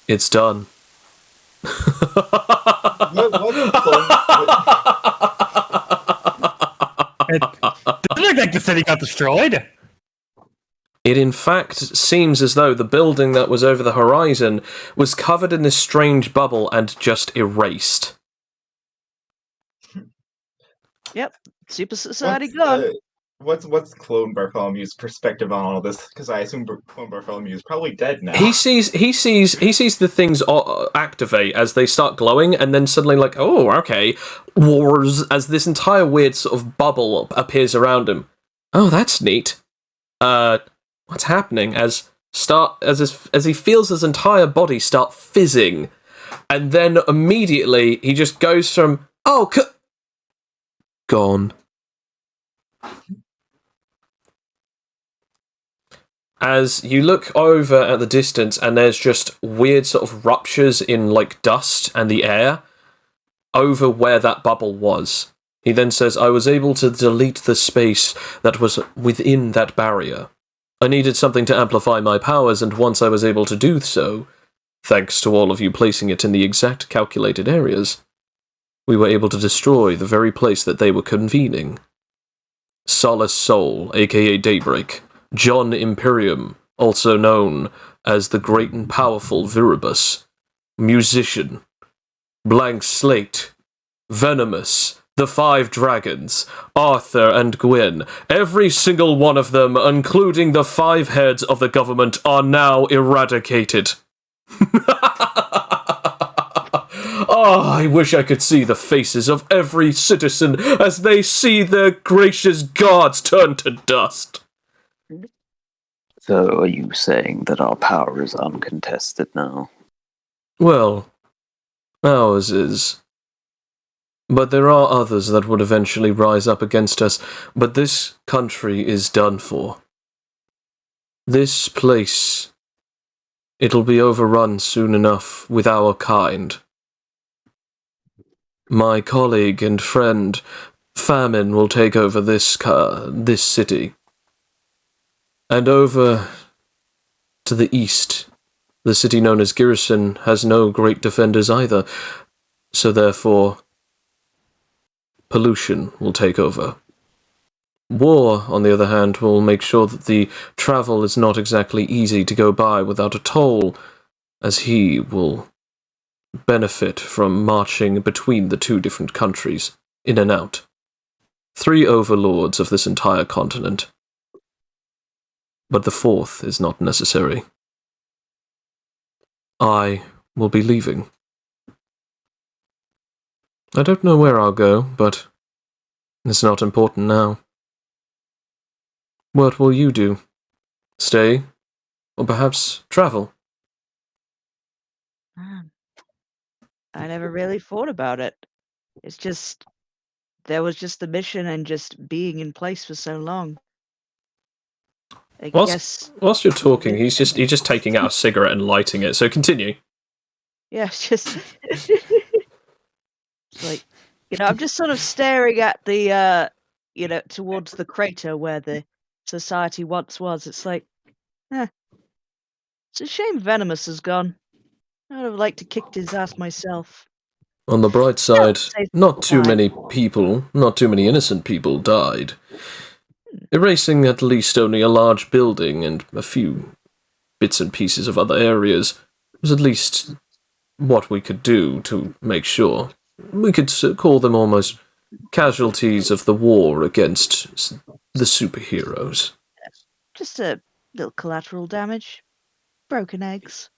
[SPEAKER 1] "It's done."
[SPEAKER 5] It doesn't look like the city got destroyed.
[SPEAKER 1] It in fact seems as though the building that was over the horizon was covered in this strange bubble and just erased.
[SPEAKER 3] Yep, super society gone.
[SPEAKER 2] What's Clone Bartholomew's perspective on all of this? Because I assume Clone Bartholomew is probably dead now.
[SPEAKER 1] He sees the things activate as they start glowing, and then suddenly like, oh, okay, wars, as this entire weird sort of bubble appears around him. Oh, that's neat. What's happening? As he feels his entire body start fizzing, and then immediately he just goes from gone. As you look over at the distance, and there's just weird sort of ruptures in like dust and the air over where that bubble was. He then says, "I was able to delete the space that was within that barrier. I needed something to amplify my powers, and once I was able to do so, thanks to all of you placing it in the exact calculated areas, we were able to destroy the very place that they were convening. Solace Soul, aka Daybreak, John Imperium, also known as the Great and Powerful Viribus, Musician, Blank Slate, Venomous, the 5 Dragons, Arthur and Gwyn, every single one of them, including the 5 heads of the government, are now eradicated." Oh, I wish I could see the faces of every citizen as they see their gracious gods turn to dust.
[SPEAKER 6] So are you saying that our power is uncontested now?
[SPEAKER 1] Well, ours is. But there are others that would eventually rise up against us, but this country is done for. This place, it'll be overrun soon enough with our kind. My colleague and friend, Famine, will take over this city. And over to the east, the city known as Garrison has no great defenders either, so therefore, pollution will take over. War, on the other hand, will make sure that the travel is not exactly easy to go by without a toll, as he will benefit from marching between the 2 different countries, in and out. 3 overlords of this entire continent. But the 4th is not necessary. I will be leaving. I don't know where I'll go, but it's not important now. What will you do? Stay? Or perhaps travel?
[SPEAKER 3] I never really thought about it. It's just, there was just the mission and just being in place for so long. I guess.
[SPEAKER 1] Whilst you're talking, he's just taking out a cigarette and lighting it, so continue.
[SPEAKER 3] Yeah, it's just. It's like, I'm just sort of staring at the, towards the crater where the society once was. It's like, it's a shame Venomous is gone. I would have liked to kicked his ass myself.
[SPEAKER 1] On the bright side, not too many innocent people died. Erasing at least only a large building and a few bits and pieces of other areas was at least what we could do to make sure. We could call them almost casualties of the war against the superheroes.
[SPEAKER 3] Just a little collateral damage. Broken eggs.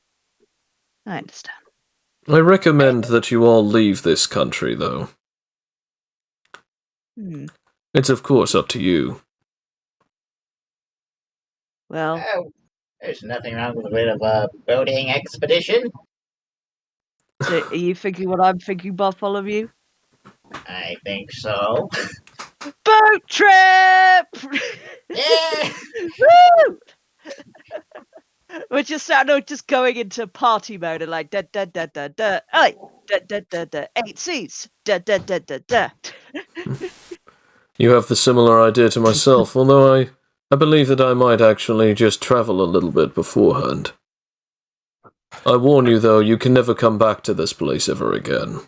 [SPEAKER 3] I understand.
[SPEAKER 1] I recommend that you all leave this country, though. It's of course up to you.
[SPEAKER 3] Well,
[SPEAKER 4] There's nothing wrong with a bit of a boating expedition.
[SPEAKER 3] so are you thinking what I'm thinking, Bartholomew?
[SPEAKER 4] I think so.
[SPEAKER 3] Boat trip!
[SPEAKER 4] Yeah!
[SPEAKER 3] Woo! We're just just going into party mode and like da da da da da, da da da da, 8 C's, da da da da da.
[SPEAKER 1] You have the similar idea to myself, although I believe that I might actually just travel a little bit beforehand. I warn you, though, you can never come back to this place ever again.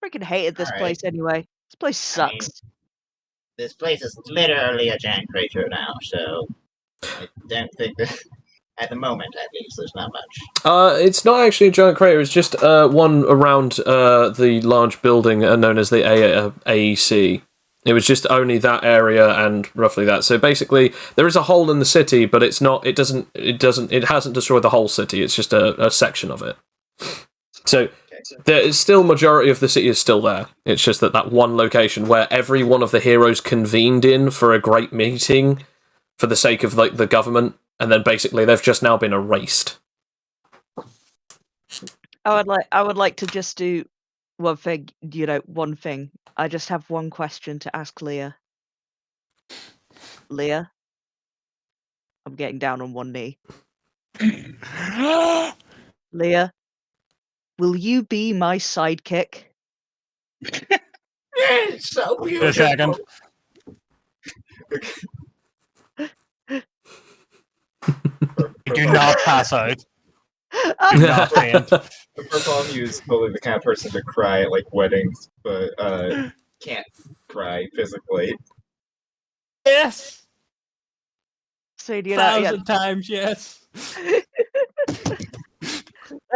[SPEAKER 3] Freaking hated this
[SPEAKER 4] All right.
[SPEAKER 3] place anyway. This place sucks.
[SPEAKER 4] This place is literally a giant crater now, so I don't think that, at the moment at least, there's not much.
[SPEAKER 1] It's not actually a giant crater, it's just one around the large building known as the AEC. It was just only that area and roughly that. So basically, there is a hole in the city, but it hasn't destroyed the whole city, it's just a section of it. So there is still majority of the city is still there. It's just that one location where every one of the heroes convened in for a great meeting for the sake of like the government, and then basically they've just now been erased.
[SPEAKER 3] I would like to just do one thing, one thing. I just have one question to ask Leah. Leah? I'm getting down on one knee. Leah? Will you be my sidekick?
[SPEAKER 4] It's so beautiful.
[SPEAKER 5] A second. Do not pass out. Not faint.
[SPEAKER 2] Bartholomew is totally the kind of person to cry at like weddings, but can't cry physically.
[SPEAKER 5] Yes.
[SPEAKER 3] So
[SPEAKER 5] 1,000 times yes.
[SPEAKER 3] And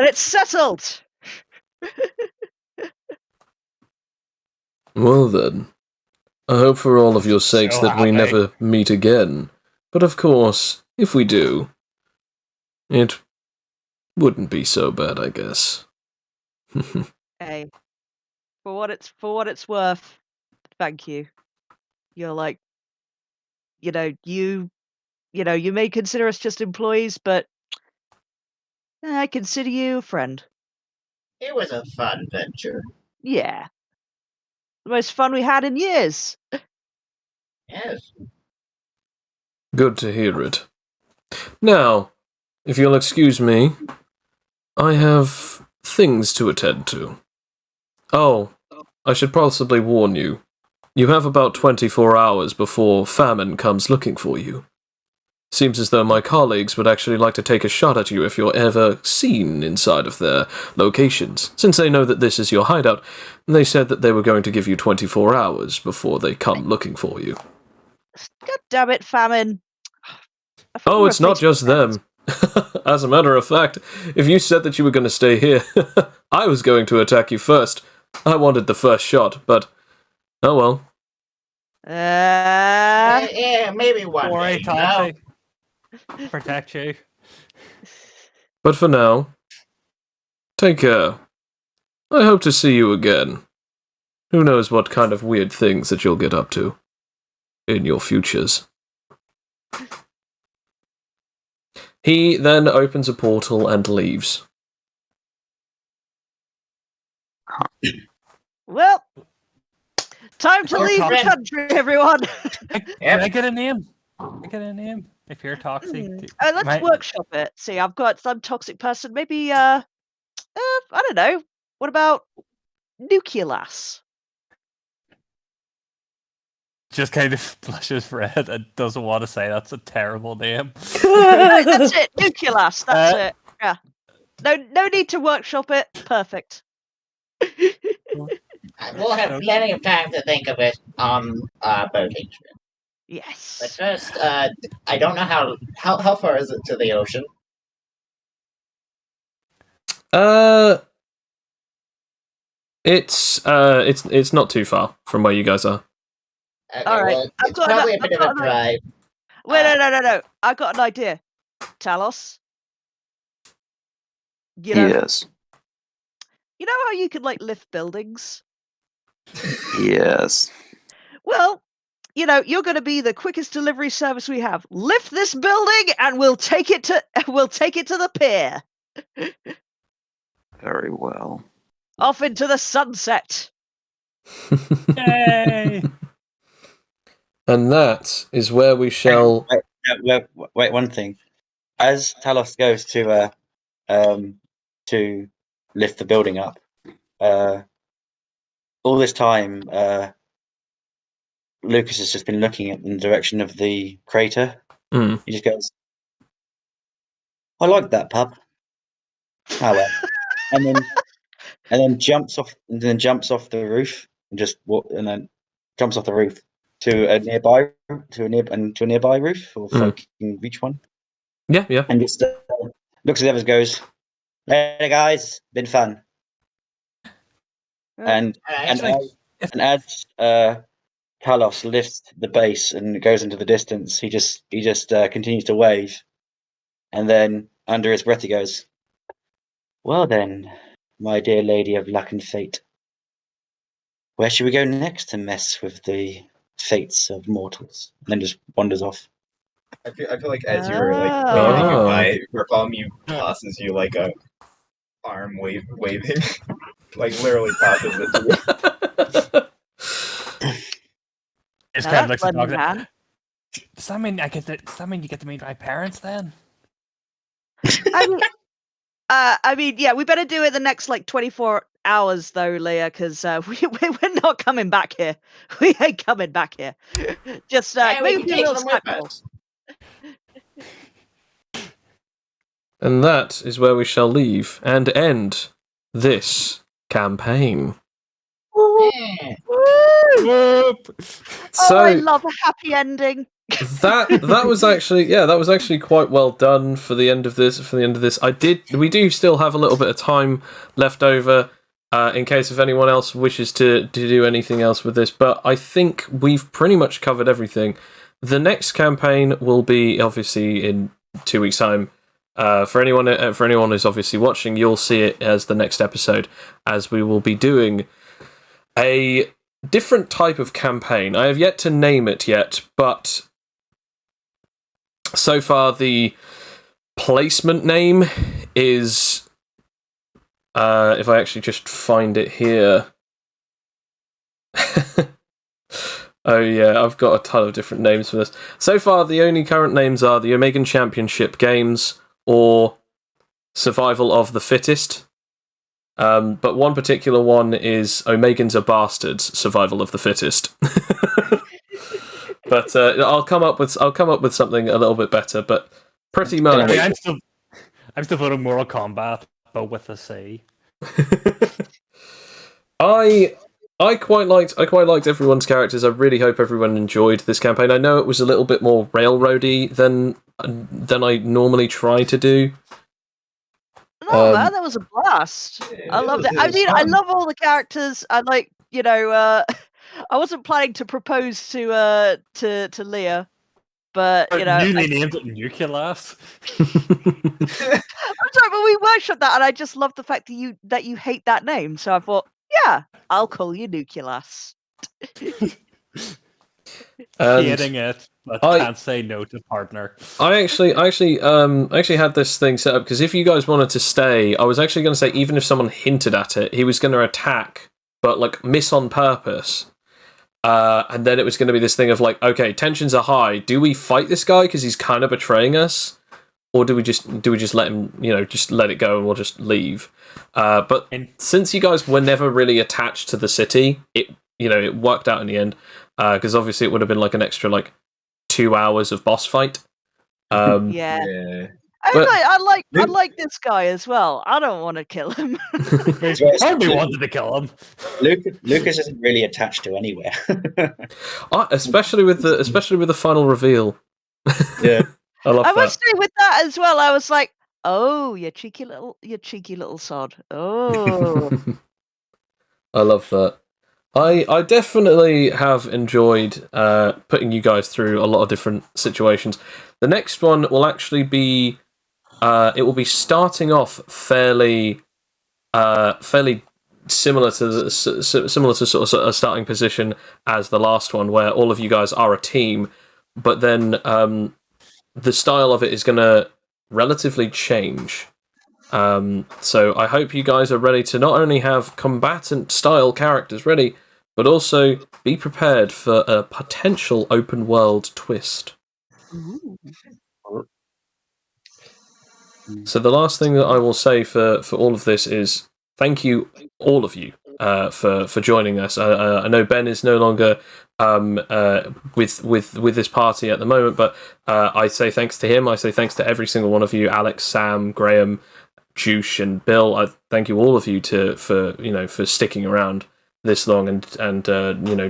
[SPEAKER 3] it's settled.
[SPEAKER 1] Well then, I hope for all of your sakes
[SPEAKER 5] So
[SPEAKER 1] that we
[SPEAKER 5] happy.
[SPEAKER 1] never meet again. But of course, if we do, it wouldn't be so bad, I guess.
[SPEAKER 3] Hey, for what it's worth, thank you. You're like, you may consider us just employees, but I consider you a friend.
[SPEAKER 4] It was a fun venture.
[SPEAKER 3] Yeah. The most fun we had in years.
[SPEAKER 4] Yes.
[SPEAKER 1] Good to hear it. Now, if you'll excuse me, I have things to attend to. Oh, I should possibly warn you. You have about 24 hours before famine comes looking for you. Seems as though my colleagues would actually like to take a shot at you if you're ever seen inside of their locations, since they know that this is your hideout. They said that they were going to give you 24 hours before they come looking for you.
[SPEAKER 3] God damn it, famine.
[SPEAKER 1] Oh, it's not just them. As a matter of fact, if you said that you were going to stay here, I was going to attack you first. I wanted the first shot, but oh well.
[SPEAKER 4] Yeah, maybe one
[SPEAKER 5] Worry,
[SPEAKER 4] day.
[SPEAKER 5] Toxie. Protect you.
[SPEAKER 1] But for now, take care. I hope to see you again. Who knows what kind of weird things that you'll get up to in your futures. He then opens a portal and leaves.
[SPEAKER 3] Well, time to leave the country, everyone.
[SPEAKER 5] Can I get a name? Can I get a name? If you're toxic.
[SPEAKER 3] Let's workshop it. See, I've got some toxic person. Maybe, I don't know. What about Nucleus?
[SPEAKER 5] Just kind of blushes red and doesn't want to say that's a terrible name.
[SPEAKER 3] No, that's it. Nucleus. That's it. Yeah. No need to workshop it. Perfect.
[SPEAKER 4] We'll have plenty of time to think of it on boating trip.
[SPEAKER 3] Yes.
[SPEAKER 4] But first, I don't know how far is it to the ocean?
[SPEAKER 1] It's not too far from where you guys are.
[SPEAKER 4] Okay,
[SPEAKER 3] All right.
[SPEAKER 4] well, it's probably a bit of a drive.
[SPEAKER 3] Wait, no. I've got an idea. Talos.
[SPEAKER 6] Yes.
[SPEAKER 3] You know how you can like lift buildings?
[SPEAKER 6] Yes.
[SPEAKER 3] Well, you're going to be the quickest delivery service we have. Lift this building, and we'll take it to the pier.
[SPEAKER 6] Very well.
[SPEAKER 3] Off into the sunset.
[SPEAKER 5] Yay!
[SPEAKER 1] And that is where we shall.
[SPEAKER 7] Wait, one thing. As Talos goes to lift the building up, all this time, Lucas has just been looking in the direction of the crater.
[SPEAKER 1] Mm.
[SPEAKER 7] He just goes, "I like that pub." Oh well, and then jumps off the roof and then jumps off the roof to a nearby roof, or if I can reach one.
[SPEAKER 1] Yeah.
[SPEAKER 7] And just looks at the others, goes, "Later, guys, been fun." And as Talos lifts the base and goes into the distance, he just continues to wave, and then under his breath he goes, "Well then, my dear lady of luck and fate, where should we go next to mess with the fates of mortals?" And then just wanders off.
[SPEAKER 2] I feel like as you're like waving goodbye, Bartholomew tosses you like a arm waving, like literally tosses it to you.
[SPEAKER 5] It's
[SPEAKER 3] Now
[SPEAKER 5] kind of
[SPEAKER 3] that's
[SPEAKER 5] like
[SPEAKER 3] bloody man.
[SPEAKER 5] Does that mean you get to meet my parents then?
[SPEAKER 3] I mean, yeah, we better do it the next like 24 hours though, Leah, because we're not coming back here. We ain't coming back here. Just maybe be real tactful.
[SPEAKER 1] And that is where we shall leave and end this campaign. So,
[SPEAKER 3] I love a happy ending.
[SPEAKER 1] that was actually quite well done for the end of this. We do still have a little bit of time left over in case if anyone else wishes to do anything else with this, but I think we've pretty much covered everything. The next campaign will be obviously in 2 weeks' time. For anyone who's obviously watching, you'll see it as the next episode, as we will be doing a different type of campaign. I have yet to name it yet, but so far the placement name is if I actually just find it here. Oh yeah, I've got a ton of different names for this. So far the only current names are the Omegan Championship Games or Survival of the Fittest. But one particular one is Omegans are Bastards, Survival of the Fittest. But I'll come up with something a little bit better. But pretty much,
[SPEAKER 5] I mean, I'm still voting Mortal Kombat, but with a C.
[SPEAKER 1] I quite liked everyone's characters. I really hope everyone enjoyed this campaign. I know it was a little bit more railroady than I normally try to do.
[SPEAKER 3] No, man, that was a blast. I loved it. I mean, I love all the characters. I like, I wasn't planning to propose to Leah, but
[SPEAKER 5] newly named it Nucleus.
[SPEAKER 3] I'm sorry, but we worshipped that, and I just love the fact that you hate that name. So I thought, yeah, I'll call you Nucleus.
[SPEAKER 5] Hating it, but can't say no to partner.
[SPEAKER 1] I actually had this thing set up because if you guys wanted to stay, I was actually going to say even if someone hinted at it, he was going to attack, but like miss on purpose. And then it was going to be this thing of like, okay, tensions are high. Do we fight this guy because he's kind of betraying us, or do we just let him, just let it go and we'll just leave? But since you guys were never really attached to the city, it worked out in the end. Because obviously it would have been like an extra 2 hours of boss fight.
[SPEAKER 3] Yeah. I like this guy as well. I don't want to kill him.
[SPEAKER 5] Hardly wanted to kill him.
[SPEAKER 7] Lucas isn't really attached to anywhere.
[SPEAKER 1] Especially with the final reveal.
[SPEAKER 7] Yeah.
[SPEAKER 1] I love
[SPEAKER 3] I
[SPEAKER 1] that.
[SPEAKER 3] must say with that as well, I was like, oh, you cheeky little sod. Oh.
[SPEAKER 1] I love that. I definitely have enjoyed putting you guys through a lot of different situations. The next one will actually be it will be starting off fairly similar to sort of a starting position as the last one, where all of you guys are a team, but then the style of it is going to relatively change. So I hope you guys are ready to not only have combatant style characters ready, but also be prepared for a potential open world twist.
[SPEAKER 3] Ooh.
[SPEAKER 1] So the last thing that I will say for all of this is thank you, all of you, for joining us. I know Ben is no longer with this party at the moment, but I say thanks to him. I say thanks to every single one of you, Alex, Sam, Graham, Juice, and Bill. I thank you all of you for sticking around this long and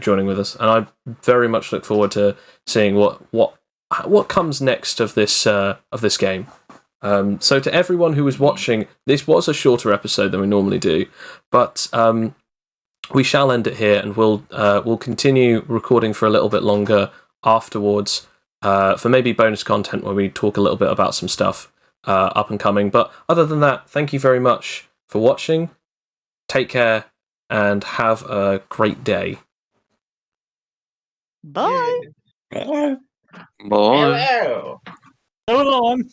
[SPEAKER 1] joining with us. And I very much look forward to seeing what comes next of this game. So to everyone who was watching, this was a shorter episode than we normally do, but we shall end it here, and we'll continue recording for a little bit longer afterwards for maybe bonus content where we talk a little bit about some stuff up and coming. But other than that, thank you very much for watching. Take care and have a great day.
[SPEAKER 3] Bye.
[SPEAKER 7] Bye.
[SPEAKER 6] Bye.
[SPEAKER 2] Hello.
[SPEAKER 5] So long.